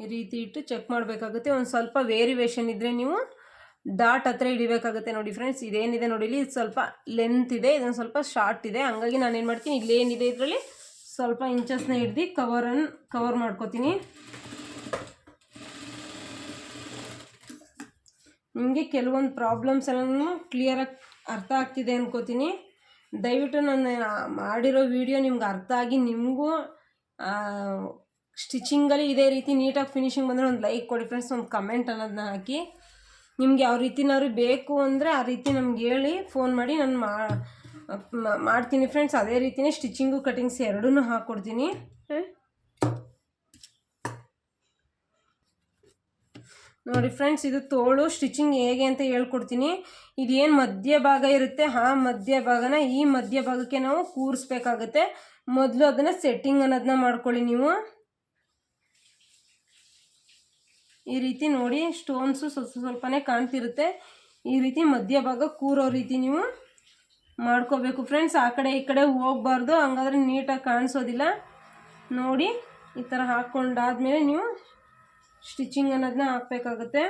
ಈ ರೀತಿ ಇಟ್ಟು ಚೆಕ್ ಮಾಡಬೇಕಾಗುತ್ತೆ. ಒಂದು ಸ್ವಲ್ಪ ವೇರಿಯೇಷನ್ ಇದ್ದರೆ ನೀವು ಡಾಟ್ ಹತ್ರ ಹಿಡಿಬೇಕಾಗುತ್ತೆ. ನೋಡಿ ಫ್ರೆಂಡ್ಸ್, ಇದೇನಿದೆ ನೋಡಿ, ಇಲ್ಲಿ ಸ್ವಲ್ಪ ಲೆಂತ್ ಇದೆ, ಇದೊಂದು ಸ್ವಲ್ಪ ಶಾರ್ಟ್ ಇದೆ. ಹಂಗಾಗಿ ನಾನೇನು ಮಾಡ್ತೀನಿ, ಇಲ್ಲೇನಿದೆ ಇದರಲ್ಲಿ ಸ್ವಲ್ಪ ಇಂಚಸ್ನ ಹಿಡ್ದು ಕವರ್ ಮಾಡ್ಕೋತೀನಿ. ನಿಮಗೆ ಕೆಲವೊಂದು ಪ್ರಾಬ್ಲಮ್ಸ್ ಎಲ್ಲ ಕ್ಲಿಯರಾಗಿ ಅರ್ಥ ಆಗ್ತಿದೆ ಅನ್ಕೋತೀನಿ. ದಯವಿಟ್ಟು ನಾನು ಮಾಡಿರೋ ವಿಡಿಯೋ ನಿಮ್ಗೆ ಅರ್ಥ ಆಗಿ ನಿಮಗೂ ಸ್ಟಿಚಿಂಗಲ್ಲಿ ಇದೇ ರೀತಿ ನೀಟಾಗಿ ಫಿನಿಶಿಂಗ್ ಬಂದರೆ ಒಂದು ಲೈಕ್ ಕೊಡಿ ಫ್ರೆಂಡ್ಸ್, ಒಂದು ಕಮೆಂಟ್ ಅನ್ನೋದನ್ನ ಹಾಕಿ. ನಿಮ್ಗೆ ಯಾವ ರೀತಿನಾದ್ರು ಬೇಕು ಅಂದರೆ ಆ ರೀತಿ ನಮ್ಗೆ ಹೇಳಿ, ಫೋನ್ ಮಾಡಿ, ನಾನು ಮಾಡ್ತೀನಿ ಫ್ರೆಂಡ್ಸ್. ಅದೇ ರೀತಿಯೇ ಸ್ಟಿಚಿಂಗು ಕಟಿಂಗ್ಸ್ ಎರಡೂ ಹಾಕ್ಕೊಡ್ತೀನಿ. ನೋಡಿ ಫ್ರೆಂಡ್ಸ್, ಇದು ತೋಳು ಸ್ಟಿಚಿಂಗ್ ಹೇಗೆ ಅಂತ ಹೇಳ್ಕೊಡ್ತೀನಿ. ಇದೇನು ಮಧ್ಯ ಭಾಗ ಇರುತ್ತೆ, ಆ ಮಧ್ಯ ಭಾಗನ ಈ ಮಧ್ಯ ಭಾಗಕ್ಕೆ ನಾವು ಕೂರಿಸ್ಬೇಕಾಗುತ್ತೆ. ಮೊದಲು ಅದನ್ನು ಸೆಟ್ಟಿಂಗ್ ಅನ್ನೋದನ್ನ ಮಾಡ್ಕೊಳ್ಳಿ. ನೀವು ಈ ರೀತಿ ನೋಡಿ, ಸ್ಟೋನ್ಸು ಸ್ವಲ್ಪನೇ ಕಾಣ್ತಿರುತ್ತೆ. ಈ ರೀತಿ ಮಧ್ಯ ಭಾಗ ಕೂರೋ ರೀತಿ ನೀವು ಮಾಡ್ಕೋಬೇಕು ಫ್ರೆಂಡ್ಸ್. ಆ ಕಡೆ ಈ ಕಡೆ ಹೋಗಬಾರ್ದು, ಹಂಗಾದ್ರೆ ನೀಟಾಗಿ ಕಾಣಿಸೋದಿಲ್ಲ. ನೋಡಿ, ಈ ಥರ ಹಾಕ್ಕೊಂಡಾದ್ಮೇಲೆ ನೀವು ಸ್ಟಿಚಿಂಗ್ ಅನ್ನೋದನ್ನ ಹಾಕಬೇಕಾಗುತ್ತೆ.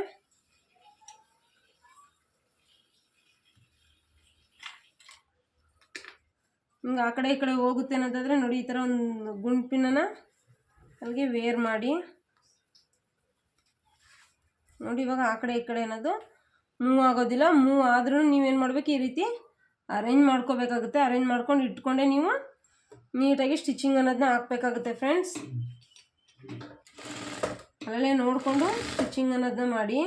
ಹಿಂಗೆ ಆ ಕಡೆ ಈ ಕಡೆ ಹೋಗುತ್ತೆ ಅನ್ನೋದಾದರೆ ನೋಡಿ, ಈ ಥರ ಒಂದು ಗುಂಪಿನ ಅಲ್ಲಿಗೆ ವೇರ್ ಮಾಡಿ. ನೋಡಿ, ಇವಾಗ ಆ ಕಡೆ ಈ ಕಡೆ ಅನ್ನೋದು ಮೂವ್ ಆಗೋದಿಲ್ಲ. ಮೂವ್ ಆದ್ರೂ ನೀವೇನು ಮಾಡಬೇಕು, ಈ ರೀತಿ ಅರೇಂಜ್ ಮಾಡ್ಕೋಬೇಕಾಗುತ್ತೆ. ಅರೇಂಜ್ ಮಾಡ್ಕೊಂಡು ಇಟ್ಕೊಂಡೆ ನೀವು ನೀಟಾಗಿ ಸ್ಟಿಚಿಂಗ್ ಅನ್ನೋದನ್ನ ಹಾಕಬೇಕಾಗುತ್ತೆ ಫ್ರೆಂಡ್ಸ್. ಅಲ್ಲೇ ನೋಡಿಕೊಂಡು ಸ್ಟಿಚಿಂಗ್ ಅನ್ನೋದನ್ನ ಮಾಡಿ.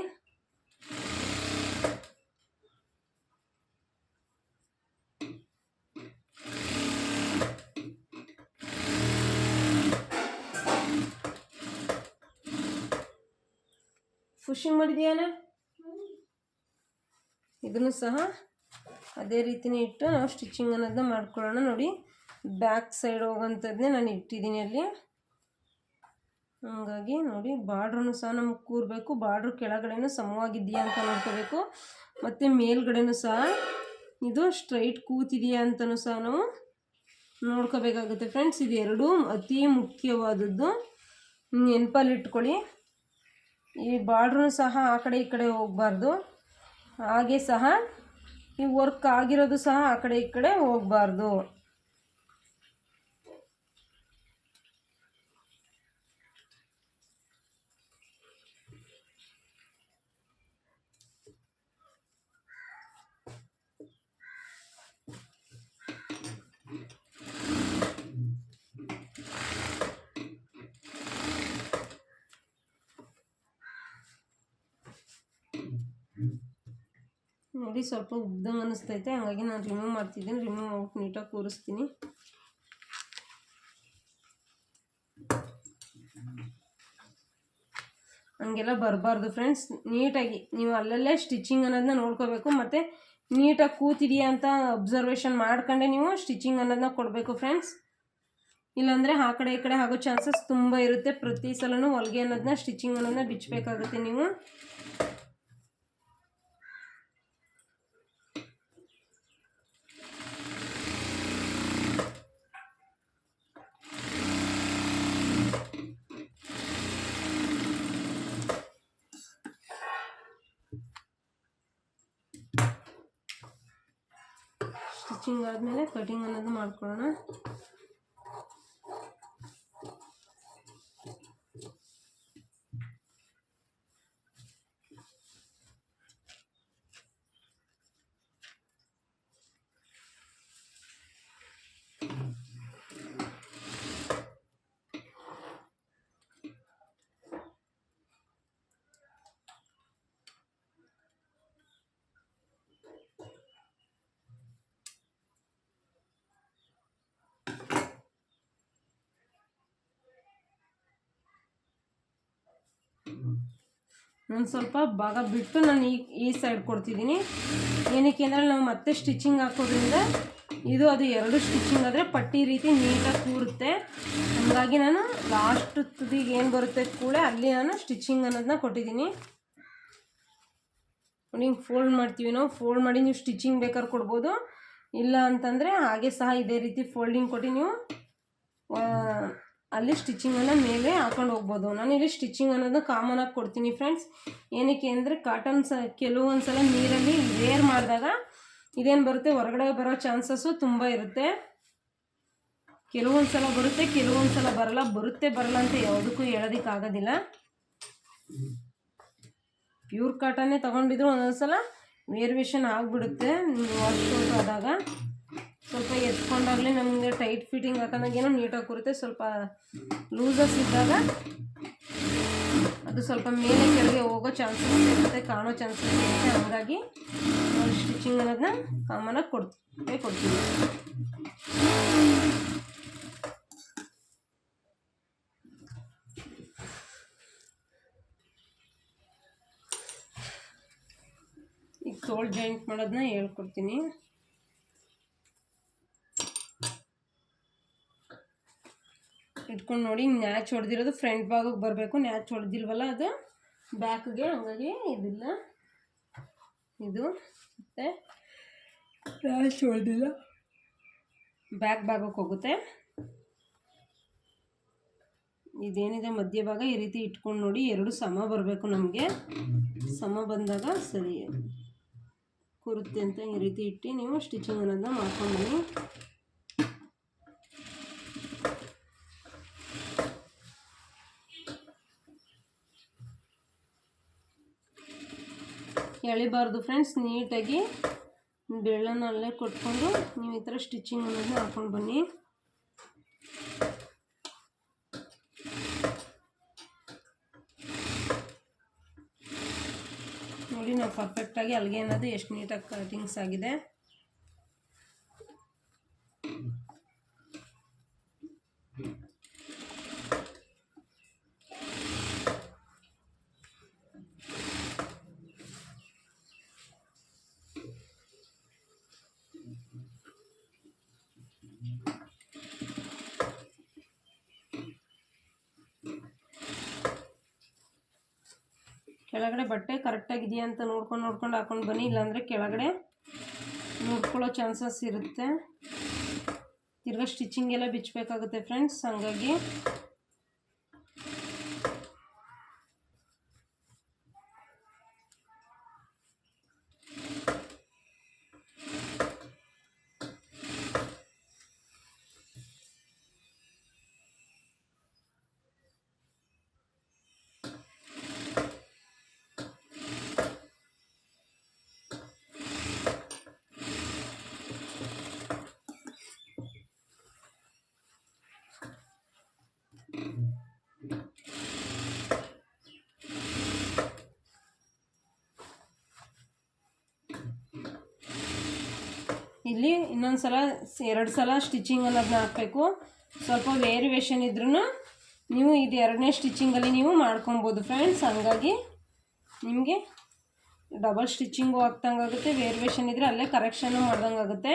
ಫಿಶಿಂಗ್ ಮಾಡಿದೆಯಾನ, ಇದನ್ನು ಸಹ ಅದೇ ರೀತಿನೇ ಇಟ್ಟು ನಾವು ಸ್ಟಿಚಿಂಗ್ ಅನ್ನೋದನ್ನ ಮಾಡ್ಕೊಳ್ಳೋಣ. ನೋಡಿ, ಬ್ಯಾಕ್ ಸೈಡ್ ಹೋಗೋಂಥದ್ದನ್ನೇ ನಾನು ಇಟ್ಟಿದ್ದೀನಿ ಅಲ್ಲಿ. ಹಾಗಾಗಿ ನೋಡಿ, ಬಾರ್ಡ್ರೂ ಸಹ ನಮಗೆ ಕೂರಬೇಕು. ಬಾರ್ಡ್ರ್ ಕೆಳಗಡೆನೂ ಸಮವಾಗಿದೆಯಾ ಅಂತ ನೋಡ್ಕೋಬೇಕು. ಮತ್ತು ಮೇಲ್ಗಡೆನೂ ಸಹ ಇದು ಸ್ಟ್ರೈಟ್ ಕೂತಿದೆಯಾ ಅಂತಲೂ ಸಹ ನಾವು ನೋಡ್ಕೋಬೇಕಾಗುತ್ತೆ ಫ್ರೆಂಡ್ಸ್. ಇದು ಎರಡೂ ಅತಿ ಮುಖ್ಯವಾದದ್ದು, ನೆನಪಲ್ಲಿ ಇಟ್ಕೊಳ್ಳಿ. ಈ ಬಾರ್ಡ್ರೂ ಸಹ ಆ ಕಡೆ ಈ ಕಡೆ ಹೋಗಬಾರ್ದು, ಹಾಗೆ ಸಹ ಈ ವರ್ಕ್ ಆಗಿರೋದು ಸಹ ಆ ಕಡೆ ಈ ಕಡೆ ಹೋಗಬಾರ್ದು. ನೋಡಿ ಸ್ವಲ್ಪ ಉದ್ದಂಗೆ ಅನ್ನಿಸ್ತೈತೆ, ಹಾಗಾಗಿ ನಾನು ರಿಮೂವ್ ಮಾಡ್ತಿದ್ದೀನಿ. ರಿಮೂವ್ ಮಾಡ್ಬಿಟ್ಟು ನೀಟಾಗಿ ಕೂರಿಸ್ತೀನಿ. ಹಂಗೆಲ್ಲ ಬರಬಾರ್ದು ಫ್ರೆಂಡ್ಸ್. ನೀಟಾಗಿ ನೀವು ಅಲ್ಲಲ್ಲೇ ಸ್ಟಿಚಿಂಗ್ ಅನ್ನೋದನ್ನ ನೋಡ್ಕೋಬೇಕು, ಮತ್ತು ನೀಟಾಗಿ ಕೂತಿದೆಯಾ ಅಂತ ಅಬ್ಸರ್ವೇಷನ್ ಮಾಡ್ಕೊಂಡೆ ನೀವು ಸ್ಟಿಚಿಂಗ್ ಅನ್ನೋದನ್ನ ಕೊಡಬೇಕು ಫ್ರೆಂಡ್ಸ್. ಇಲ್ಲಾಂದರೆ ಆ ಕಡೆ ಈ ಕಡೆ ಆಗೋ ಚಾನ್ಸಸ್ ತುಂಬ ಇರುತ್ತೆ. ಪ್ರತಿ ಸಲನೂ ಹೊಲಿಗೆ ಅನ್ನೋದನ್ನ ಸ್ಟಿಚಿಂಗ್ ಅನ್ನೋದನ್ನ ಬಿಚ್ಚಬೇಕಾಗುತ್ತೆ ನೀವು. ಸ್ಟಿಚಿಂಗ್ ಆದಮೇಲೆ ಕಟಿಂಗ್ ಅನ್ನೋದು ಮಾಡ್ಕೊಳ್ಳೋಣ. ನಾನು ಸ್ವಲ್ಪ ಭಾಗ ಬಿಟ್ಟು ನಾನು ಈ ಸೈಡ್ ಕೊಡ್ತಿದ್ದೀನಿ. ಏನಕ್ಕೆ ಅಂದರೆ ನಾವು ಮತ್ತೆ ಸ್ಟಿಚಿಂಗ್ ಹಾಕೋದ್ರಿಂದ ಇದು ಅದು ಎರಡು ಸ್ಟಿಚಿಂಗ್ ಆದರೆ ಪಟ್ಟಿ ರೀತಿ ನೀಟಾಗಿ ಕೂರುತ್ತೆ. ಹಾಗಾಗಿ ನಾನು ಲಾಸ್ಟ್ ತುದಿಗೆ ಏನು ಬರುತ್ತೆ ಕೂಡ ಅಲ್ಲಿ ನಾನು ಸ್ಟಿಚಿಂಗ್ ಅನ್ನೋದನ್ನ ಕೊಟ್ಟಿದ್ದೀನಿ. ನೋಡಿ ಹಿಂಗೆ ಫೋಲ್ಡ್ ಮಾಡ್ತೀವಿ ನಾವು. ಫೋಲ್ಡ್ ಮಾಡಿ ನೀವು ಸ್ಟಿಚಿಂಗ್ ಬೇಕಾದ್ರೆ ಕೊಡ್ಬೋದು, ಇಲ್ಲ ಅಂತಂದರೆ ಹಾಗೆ ಸಹ ಇದೇ ರೀತಿ ಫೋಲ್ಡಿಂಗ್ ಕೊಟ್ಟು ನೀವು ಅಲ್ಲಿ ಸ್ಟಿಚಿಂಗನ್ನು ಮೇಲೆ ಹಾಕೊಂಡು ಹೋಗ್ಬೋದು. ನಾನಿಲ್ಲಿ ಸ್ಟಿಚಿಂಗ್ ಅನ್ನೋದು ಕಾಮನಾಗಿ ಕೊಡ್ತೀನಿ ಫ್ರೆಂಡ್ಸ್. ಏನಕ್ಕೆ ಅಂದರೆ ಕಾಟನ್ ಕೆಲವೊಂದು ಸಲ ನೀರಲ್ಲಿ ವೇರ್ ಮಾಡಿದಾಗ ಇದೇನು ಬರುತ್ತೆ, ಹೊರಗಡೆ ಬರೋ ಚಾನ್ಸಸ್ಸು ತುಂಬ ಇರುತ್ತೆ. ಕೆಲವೊಂದು ಸಲ ಬರುತ್ತೆ, ಕೆಲವೊಂದು ಸಲ ಬರಲ್ಲ. ಬರಲ್ಲ ಅಂತ ಯಾವುದಕ್ಕೂ ಹೇಳೋದಕ್ಕಾಗೋದಿಲ್ಲ. ಪ್ಯೂರ್ ಕಾಟನ್ನೇ ತೊಗೊಂಡಿದ್ರು ಒಂದೊಂದು ಸಲ ವೇರಿಯೇಷನ್ ಆಗಿಬಿಡುತ್ತೆ. ವಾಶ್ ಆದಾಗ ಸ್ವಲ್ಪ ಎತ್ಕೊಂಡಾಗಲೇ ನಮಗೆ ಟೈಟ್ ಫಿಟ್ಟಿಂಗ್ ಹಾಕೊಂಡಾಗೇನೋ ನೀಟಾಗಿ ಕೂರುತ್ತೆ. ಸ್ವಲ್ಪ ಲೂಸಸ್ ಇದ್ದಾಗ ಅದು ಸ್ವಲ್ಪ ಮೇಲೆ ಕೆಳಗೆ ಹೋಗೋ ಚಾನ್ಸಸ್ ಇರುತ್ತೆ, ಕಾಣೋ ಚಾನ್ಸಸ್ ಇರುತ್ತೆ. ಹಾಗಾಗಿ ಸ್ಟಿಚಿಂಗ್ ಅನ್ನೋದನ್ನ ಕಾಮನಾಗಿ ಕೊಡ್ತೀವಿ. ಈಗ ತೋಳು ಜಾಯಿಂಟ್ ಮಾಡೋದನ್ನ ಹೇಳ್ಕೊಡ್ತೀನಿ. ಇಟ್ಕೊಂಡು ನೋಡಿ, ನ್ಯಾಚ್ ಹೊಡೆದಿರೋದು ಫ್ರಂಟ್ ಭಾಗಕ್ಕೆ ಬರಬೇಕು. ನ್ಯಾಚ್ ಹೊಡೆದಿಲ್ವಲ್ಲ ಅದು ಬ್ಯಾಕ್ಗೆ, ಹಾಗಾಗಿ ಇದಿಲ್ಲ. ಇದು ಮತ್ತು ನ್ಯಾಚ್ ಹೊಡೆದಿಲ್ಲ ಬ್ಯಾಕ್ ಭಾಗಕ್ಕೆ ಹೋಗುತ್ತೆ. ಇದೇನಿದೆ ಮಧ್ಯಭಾಗ ಈ ರೀತಿ ಇಟ್ಕೊಂಡು ನೋಡಿ, ಎರಡು ಸಮ ಬರಬೇಕು. ನಮಗೆ ಸಮ ಬಂದಾಗ ಸರಿ ಕೂರುತ್ತೆ ಅಂತ ಈ ರೀತಿ ಇಟ್ಟು ನೀವು ಸ್ಟಿಚಿಂಗ್ ಅನ್ನೋದನ್ನ ಮಾಡ್ಕೊಂಡು ಎಳಿಬಾರ್ದು ಫ್ರೆಂಡ್ಸ್. ನೀಟಾಗಿ ಬೆಳ್ಳನ್ನು ಅಲ್ಲೇ ಕೊಟ್ಕೊಂಡು ನೀವು ಈ ಥರ ಸ್ಟಿಚಿಂಗ್ ಅನ್ನೋದನ್ನ ಹಾಕ್ಕೊಂಡು ಬನ್ನಿ. ನೋಡಿ ನಾವು ಪರ್ಫೆಕ್ಟಾಗಿ ಅಲ್ಲಿಗೆ ಅನ್ನೋದು ಎಷ್ಟು ನೀಟಾಗಿ ಕಟಿಂಗ್ಸ್ ಆಗಿದೆ. ಕೆಳಗಡೆ ಬಟ್ಟೆ ಕರೆಕ್ಟಾಗಿದೆಯಾ ಅಂತ ನೋಡ್ಕೊಂಡು ಹಾಕೊಂಡು ಬನ್ನಿ. ಇಲ್ಲಾಂದರೆ ಕೆಳಗಡೆ ನೋಡ್ಕೊಳ್ಳೋ ಚಾನ್ಸಸ್ ಇರುತ್ತೆ. ತಿರ್ಗಾ ಸ್ಟಿಚಿಂಗ್ ಎಲ್ಲ ಬಿಚ್ಚಬೇಕಾಗುತ್ತೆ ಫ್ರೆಂಡ್ಸ್. ಹಾಗಾಗಿ ಇಲ್ಲಿ ಇನ್ನೊಂದು ಸಲ 2 ಸಲ ಸ್ಟಿಚಿಂಗ್ ಅನ್ನೋದನ್ನ ಹಾಕಬೇಕು. ಸ್ವಲ್ಪ ವೇರಿಯೇಷನ್ ಇದ್ರೂ ನೀವು ಇದು 2ನೇ ಸ್ಟಿಚಿಂಗಲ್ಲಿ ನೀವು ಮಾಡ್ಕೊಬೋದು ಫ್ರೆಂಡ್ಸ್. ಹಾಗಾಗಿ ನಿಮಗೆ ಡಬಲ್ ಸ್ಟಿಚಿಂಗು ಆಗ್ತಂಗಾಗುತ್ತೆ, ವೇರಿಯೇಷನ್ ಇದ್ದರೆ ಅಲ್ಲೇ ಕರೆಕ್ಷನ್ನು ಮಾಡ್ದಂಗಾಗುತ್ತೆ.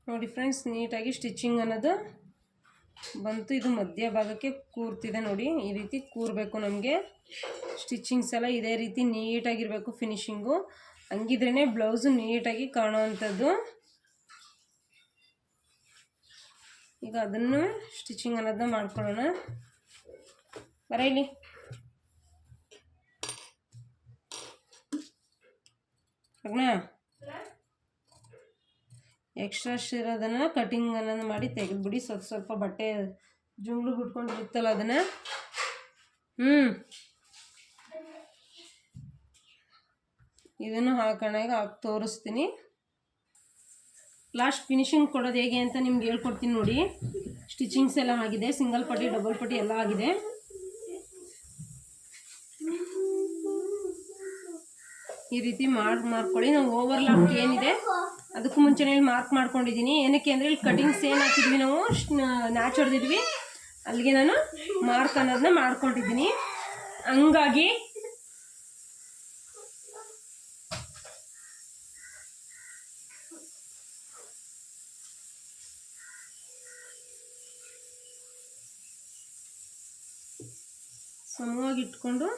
ನೋಡಿ ಫ್ರೆಂಡ್ಸ್, ನೀಟಾಗಿ ಸ್ಟಿಚಿಂಗ್ ಅನ್ನೋದು ಬಂತು. ಇದು ಮಧ್ಯ ಭಾಗಕ್ಕೆ ಕೂರ್ತಿದೆ ನೋಡಿ, ಈ ರೀತಿ ಕೂರಬೇಕು ನಮಗೆ. ಸ್ಟಿಚಿಂಗ್ಸ್ ಎಲ್ಲ ಇದೇ ರೀತಿ ನೀಟಾಗಿರಬೇಕು ಫಿನಿಶಿಂಗು. ಹಂಗಿದ್ರೇ ಬ್ಲೌಸು ನೀಟಾಗಿ ಕಾಣುವಂಥದ್ದು. ಈಗ ಅದನ್ನು ಸ್ಟಿಚಿಂಗ್ ಅನ್ನೋದನ್ನ ಮಾಡ್ಕೊಳ್ಳೋಣ. ಬರೀಲಿ ಅಗ್ನಾ, ಎಕ್ಸ್ಟ್ರಾಸ್ ಇರೋದನ್ನು ಕಟಿಂಗ್ ಅನ್ನೋದು ಮಾಡಿ ತೆಗೆದುಬಿಡಿ. ಸ್ವಲ್ಪ ಬಟ್ಟೆ ಜುಂಗ್ಳು ಬಿಟ್ಕೊಂಡಿರುತ್ತಲ್ಲ ಅದನ್ನು. ಇದನ್ನು ಹಾಕೋಣ. ಈಗ ಹಾಕಿ ತೋರಿಸ್ತೀನಿ. ಲಾಸ್ಟ್ ಫಿನಿಶಿಂಗ್ ಕೊಡೋದು ಹೇಗೆ ಅಂತ ನಿಮ್ಗೆ ಹೇಳ್ಕೊಡ್ತೀನಿ ನೋಡಿ. ಸ್ಟಿಚಿಂಗ್ಸ್ ಎಲ್ಲ ಆಗಿದೆ, ಸಿಂಗಲ್ ಪಟ್ಟಿ ಡಬಲ್ ಪಟ್ಟಿ ಎಲ್ಲ ಆಗಿದೆ. ಈ ರೀತಿ ಮಾಡ್ಕೊಳ್ಳಿ. ನಾವು ಓವರ್ಲಾಕ್ ಏನಿದೆ ಅದಕ್ಕೂ ಮುಂಚೆನೇ ಮಾರ್ಕ್ ಮಾಡ್ಕೊಂಡಿದ್ದೀನಿ. ಏನಕ್ಕೆ ಅಂದರೆ ಇಲ್ಲಿ ಕಟಿಂಗ್ಸ್ ಏನು ಹಾಕಿದ್ವಿ ನಾವು ನ್ಯಾಚ್ ಹೊಡೆದಿದ್ವಿ, ಅಲ್ಲಿಗೆ ನಾನು ಮಾರ್ಕ್ ಅನ್ನೋದನ್ನ ಮಾಡ್ಕೊಂಡಿದ್ದೀನಿ. ಹಂಗಾಗಿ ಸಮವಾಗಿ ಇಟ್ಕೊಂಡು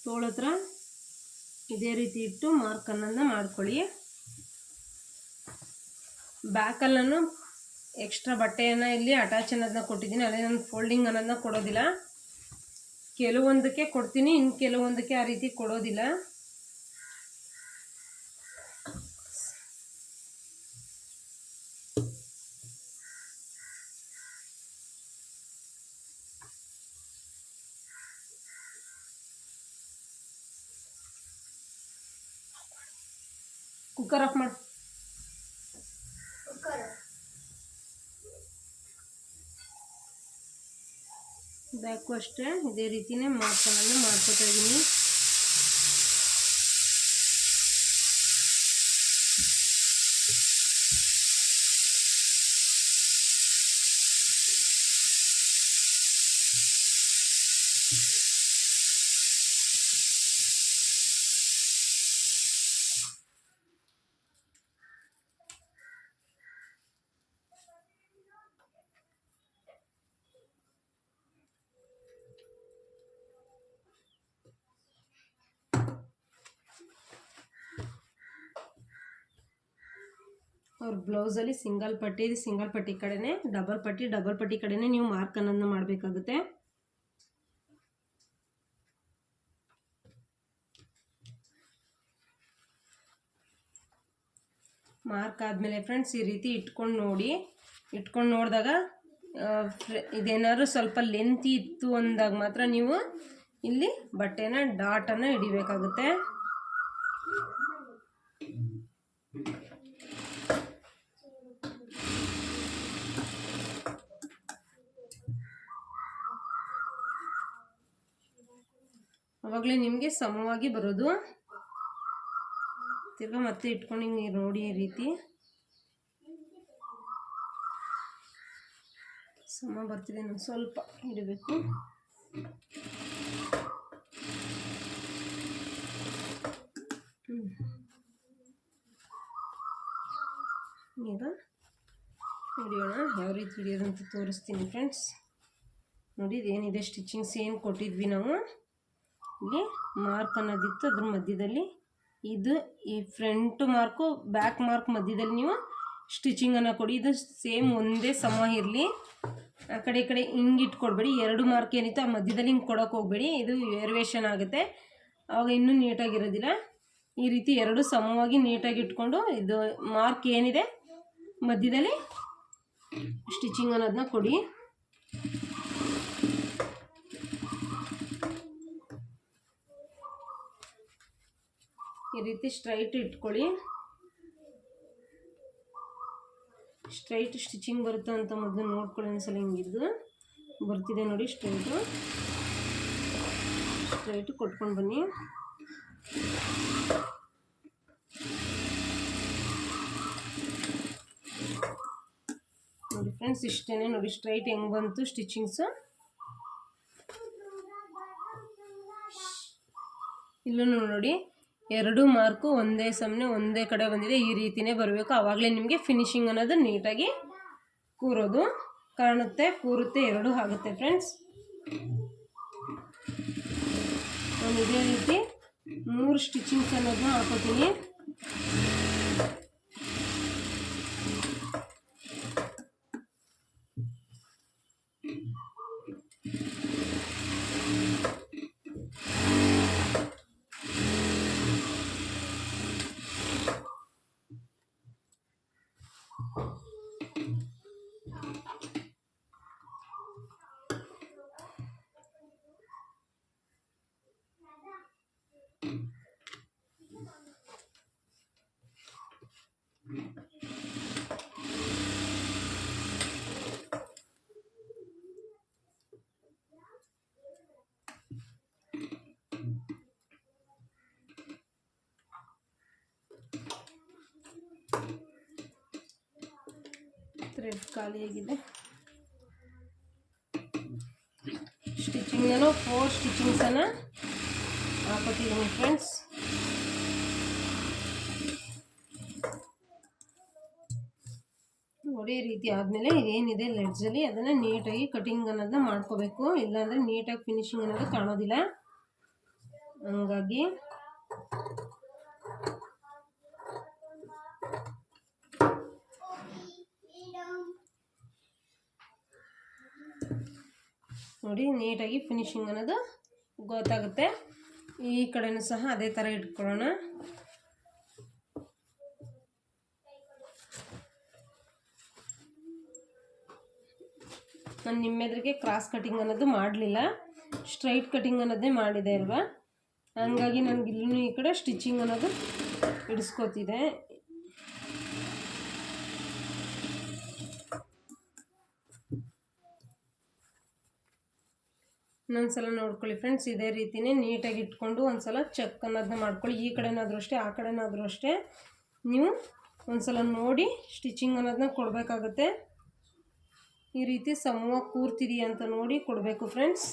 ತೋಳ ಹತ್ರ ಇದೇ ರೀತಿ ಇಟ್ಟು ಮಾರ್ಕ್ ಅನ್ನೋದನ್ನ ಮಾಡ್ಕೊಳ್ಳಿ. ಬ್ಯಾಕಲ್ಲಿ ನಾನು ಎಕ್ಸ್ಟ್ರಾ ಬಟ್ಟೆಯನ್ನು ಇಲ್ಲಿ ಅಟ್ಯಾಚ್ ಅನ್ನೋದನ್ನ ಕೊಟ್ಟಿದ್ದೀನಿ. ಅದೇ ನಾನು ಫೋಲ್ಡಿಂಗ್ ಅನ್ನೋದನ್ನ ಕೊಡೋದಿಲ್ಲ. ಕೆಲವೊಂದಕ್ಕೆ ಕೊಡ್ತೀನಿ, ಇನ್ನು ಕೆಲವೊಂದಕ್ಕೆ ಆ ರೀತಿ ಕೊಡೋದಿಲ್ಲ. ಕುಕ್ಕರ್ ಆಫ್ ಮಾಡಿ. ಬ್ಯಾಕು ಅಷ್ಟೇ ಇದೇ ರೀತಿನೇ ಮಾಡ್ಕೊತಾ ಇದ್ದೀನಿ. ಅವ್ರ ಬ್ಲೌಸಲ್ಲಿ ಸಿಂಗಲ್ ಪಟ್ಟಿ ಕಡೆನೇ ಡಬಲ್ ಪಟ್ಟಿ ಕಡೆನೇ ನೀವು ಮಾರ್ಕ್ ಅನ್ನೋದನ್ನ ಮಾಡಬೇಕಾಗುತ್ತೆ. ಮಾರ್ಕ್ ಆದಮೇಲೆ ಫ್ರೆಂಡ್ಸ್ ಈ ರೀತಿ ಇಟ್ಕೊಂಡು ನೋಡಿದಾಗ ಇದೇನಾದ್ರು ಸ್ವಲ್ಪ ಲೆಂತಿ ಇತ್ತು ಅಂದಾಗ ಮಾತ್ರ ನೀವು ಇಲ್ಲಿ ಬಟ್ಟೆನ ಡಾಟನ್ನು ಹಿಡಿಬೇಕಾಗುತ್ತೆ. ಅವಾಗಲೇ ನಿಮಗೆ ಸಮವಾಗಿ ಬರೋದು. ತಿರ್ಗಾ ಮತ್ತೆ ಇಟ್ಕೊಂಡು ಹಿಂಗೆ ನೋಡಿ ಈ ರೀತಿ ಸಮ ಬರ್ತಿದೆ. ನಾನು ಸ್ವಲ್ಪ ಹಿಡಬೇಕು. ಈಗ ಹಿಡಿಯೋಣ. ಯಾವ ರೀತಿ ಹಿಡಿಯೋದು ಅಂತ ತೋರಿಸ್ತೀನಿ ಫ್ರೆಂಡ್ಸ್. ನೋಡಿ ಇದೇನಿದೆ ಸ್ಟಿಚಿಂಗ್ಸ್ ಏನು ಕೊಟ್ಟಿದ್ವಿ ನಾವು, ಇಲ್ಲಿ ಮಾರ್ಕ್ ಅನ್ನೋದಿತ್ತು ಅದ್ರ ಮಧ್ಯದಲ್ಲಿ. ಇದು ಈ ಫ್ರಂಟ್ ಮಾರ್ಕು ಬ್ಯಾಕ್ ಮಾರ್ಕ್ ಮಧ್ಯದಲ್ಲಿ ನೀವು ಸ್ಟಿಚಿಂಗನ್ನು ಕೊಡಿ. ಇದು ಸೇಮ್ ಒಂದೇ ಸಮ ಇರಲಿ. ಆ ಕಡೆ ಈ ಕಡೆ ಹಿಂಗೆ ಇಟ್ಕೊಡ್ಬೇಡಿ. ಎರಡು ಮಾರ್ಕ್ ಏನಿತ್ತು ಆ ಮಧ್ಯದಲ್ಲಿ ಹಿಂಗೆ ಕೊಡೋಕೆ ಹೋಗಬೇಡಿ. ಇದು ವೇರಿಯೇಷನ್ ಆಗುತ್ತೆ, ಆವಾಗ ಇನ್ನೂ ನೀಟಾಗಿರೋದಿಲ್ಲ. ಈ ರೀತಿ ಎರಡು ಸಮವಾಗಿ ನೀಟಾಗಿ ಇಟ್ಕೊಂಡು ಇದು ಮಾರ್ಕ್ ಏನಿದೆ ಮಧ್ಯದಲ್ಲಿ ಸ್ಟಿಚಿಂಗ್ ಅನ್ನೋದನ್ನ ಕೊಡಿ. ಈ ರೀತಿ ಸ್ಟ್ರೈಟ್ ಇಟ್ಕೊಳ್ಳಿ. ಸ್ಟ್ರೈಟ್ ಸ್ಟಿಚಿಂಗ್ ಬರುತ್ತಾ ಅಂತ ಮೊದಲು ನೋಡ್ಕೊಳ್ಳಿ ಒಂದ್ಸಲ. ಹಿಂಗಿದ್ದು ಬರ್ತಿದೆ ನೋಡಿ ಸ್ಟ್ರೈಟು ಕೊಟ್ಕೊಂಡು ಬನ್ನಿ. ನೋಡಿ ಫ್ರೆಂಡ್ಸ್, ಇಷ್ಟೇ ನೋಡಿ ಸ್ಟ್ರೈಟ್ ಹೆಂಗೆ ಬಂತು ಸ್ಟಿಚಿಂಗ್ಸು. ಇಲ್ಲೂ ನೋಡಿ ಎರಡು ಮಾರ್ಕು ಒಂದೇ ಸಮನೆ ಒಂದೇ ಕಡೆ ಬಂದಿದೆ. ಈ ರೀತಿನೇ ಬರಬೇಕು. ಆವಾಗಲೇ ನಿಮಗೆ ಫಿನಿಶಿಂಗ್ ಅನ್ನೋದು ನೀಟಾಗಿ ಕೂರೋದು ಕೂರುತ್ತೆ, ಎರಡೂ ಆಗುತ್ತೆ ಫ್ರೆಂಡ್ಸ್. ನಾನು ಇದೇ ರೀತಿ 3 ಸ್ಟಿಚಿಂಗ್ಸ್ ಅನ್ನೋದನ್ನ ಹಾಕೋತೀನಿ. ಥ್ರೆಡ್ ಖಾಲಿಯಾಗಿದೆ. ಸ್ಟಿಚಿಂಗನ್ನು 4 ಸ್ಟಿಚಿಂಗ್ಸನ್ನು ಹಾಕೋತಿದ್ದೀನಿ ಫ್ರೆಂಡ್ಸ್. ನೋಡಿ ಈ ರೀತಿ ಆದಮೇಲೆ ಏನಿದೆ ಲೆಡ್ಜಲ್ಲಿ ಅದನ್ನು ನೀಟಾಗಿ ಕಟಿಂಗ್ ಅನ್ನೋದನ್ನ ಮಾಡ್ಕೋಬೇಕು. ಇಲ್ಲಾಂದರೆ ನೀಟಾಗಿ ಫಿನಿಶಿಂಗ್ ಅನ್ನೋದು ಕಾಣೋದಿಲ್ಲ. ಹಂಗಾಗಿ ನೋಡಿ ನೀಟಾಗಿ ಫಿನಿಶಿಂಗ್ ಅನ್ನೋದು ಗೊತ್ತಾಗುತ್ತೆ. ಈ ಕಡೆನೂ ಸಹ ಅದೇ ಥರ ಇಟ್ಕೊಳ್ಳೋಣ. ನಾನು ನಿಮ್ಮೆದ್ರಿಗೆ ಕ್ರಾಸ್ ಕಟಿಂಗ್ ಅನ್ನೋದು ಮಾಡಲಿಲ್ಲ, ಸ್ಟ್ರೈಟ್ ಕಟಿಂಗ್ ಅನ್ನೋದೇ ಮಾಡಿದೆ ಅಲ್ವಾ. ಹಂಗಾಗಿ ನನಗೆ ಇಲ್ಲೂ ಈ ಕಡೆ ಸ್ಟಿಚಿಂಗ್ ಅನ್ನೋದು ಹಿಡಿಸ್ಕೋತಿದೆ. ಇನ್ನೊಂದ್ಸಲ ನೋಡ್ಕೊಳ್ಳಿ ಫ್ರೆಂಡ್ಸ್. ಇದೇ ರೀತಿಯೇ ನೀಟಾಗಿ ಇಟ್ಕೊಂಡು ಒಂದ್ಸಲ ಚೆಕ್ ಅನ್ನೋದನ್ನ ಮಾಡ್ಕೊಳ್ಳಿ. ಈ ಕಡೆನಾದರೂ ಅಷ್ಟೇ ಆ ಕಡೆನಾದರೂ ಅಷ್ಟೇ ನೀವು ಒಂದ್ಸಲ ನೋಡಿ ಸ್ಟಿಚಿಂಗ್ ಅನ್ನೋದನ್ನ ಕೊಡಬೇಕಾಗುತ್ತೆ. ಈ ರೀತಿ ಸಮವಾಗಿ ಕೂರ್ತಿದೆಯಾ ಅಂತ ನೋಡಿ ಕೊಡಬೇಕು ಫ್ರೆಂಡ್ಸ್.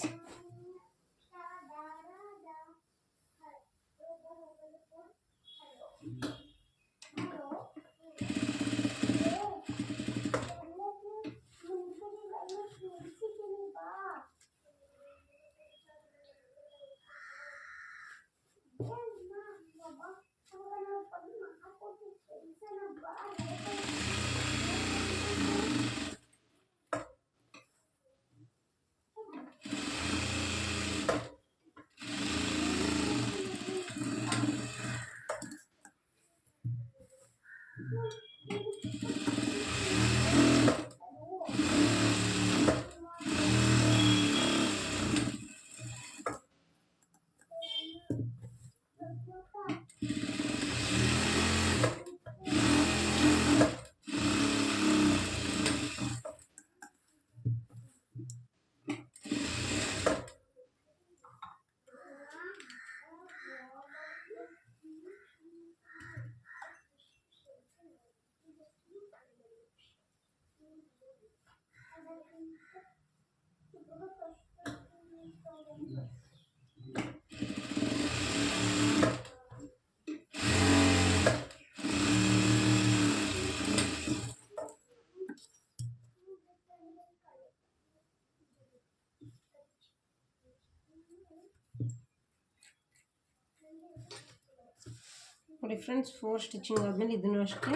ನೋಡಿ ಫ್ರೆಂಡ್ಸ್, 4 ಸ್ಟಿಚಿಂಗ್ ಆದಮೇಲೆ ಇದನ್ನು ಅಷ್ಟೇ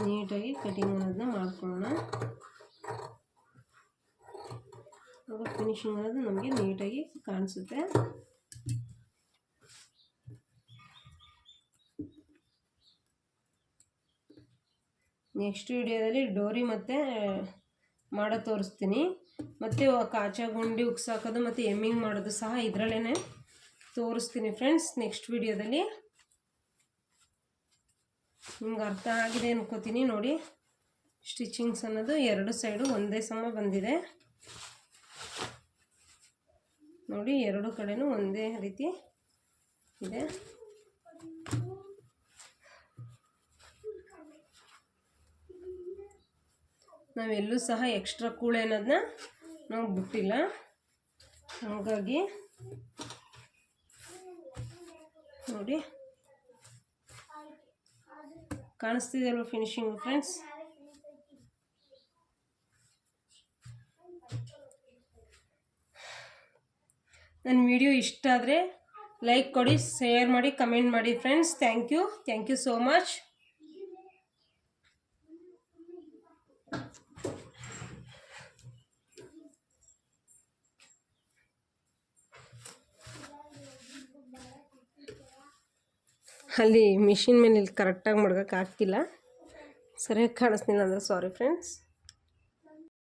ನೀಟಾಗಿ ಕಟಿಂಗ್ ಅನ್ನೋದನ್ನ ಮಾಡ್ಕೊಳ್ಳೋಣ. ಆಗ ಫಿನಿಶಿಂಗ್ ಅನ್ನೋದು ನಮಗೆ ನೀಟಾಗಿ ಕಾಣಿಸುತ್ತೆ. ನೆಕ್ಸ್ಟ್ ವಿಡಿಯೋದಲ್ಲಿ ಡೋರಿ ಮತ್ತು ಮಾಡೋ ತೋರಿಸ್ತೀನಿ. ಮತ್ತು ಕಾಚಾ ಗುಂಡಿ ಉಗ್ಸಾಕೋದು ಮತ್ತು ಎಮ್ಮಿಂಗ್ ಮಾಡೋದು ಸಹ ಇದರಲ್ಲೇ ತೋರಿಸ್ತೀನಿ ಫ್ರೆಂಡ್ಸ್ ನೆಕ್ಸ್ಟ್ ವಿಡಿಯೋದಲ್ಲಿ. ನಿಮ್ಗೆ ಅರ್ಥ ಆಗಿದೆ ಅನ್ಕೋತೀನಿ. ನೋಡಿ, ಸ್ಟಿಚಿಂಗ್ಸ್ ಅನ್ನೋದು 2 ಸೈಡು ಒಂದೇ ಸಮ ಬಂದಿದೆ. ನೋಡಿ, 2 ಕಡೆನೂ ಒಂದೇ ರೀತಿ ಇದೆ. ನಾವೆಲ್ಲೂ ಸಹ ಎಕ್ಸ್ಟ್ರಾ ಕೂಳೆ ಅನ್ನೋದನ್ನ ನಾವು ಬಿಟ್ಟಿಲ್ಲ. ಹಾಗಾಗಿ ನೋಡಿ, ಕಾಣಿಸ್ತಿದೆ ಅಲ್ವ ಫಿನಿಶಿಂಗ್ ಫ್ರೆಂಡ್ಸ್. ನನ್ನ ವಿಡಿಯೋ ಇಷ್ಟ ಆದರೆ ಲೈಕ್ ಕೊಡಿ, ಶೇರ್ ಮಾಡಿ, ಕಮೆಂಟ್ ಮಾಡಿ friends. Thank you so much. ಅಲ್ಲಿ ಮಿಷಿನ್ ಮೇಲೆ ಇಲ್ಲಿ ಕರೆಕ್ಟಾಗಿ ಮಡ್ಗೋಕ್ಕಾಗ್ತಿಲ್ಲ, ಸರಿಯಾಗಿ ಕಾಣಿಸ್ತಿಲ್ಲ ಅಂದರೆ ಸಾರಿ ಫ್ರೆಂಡ್ಸ್.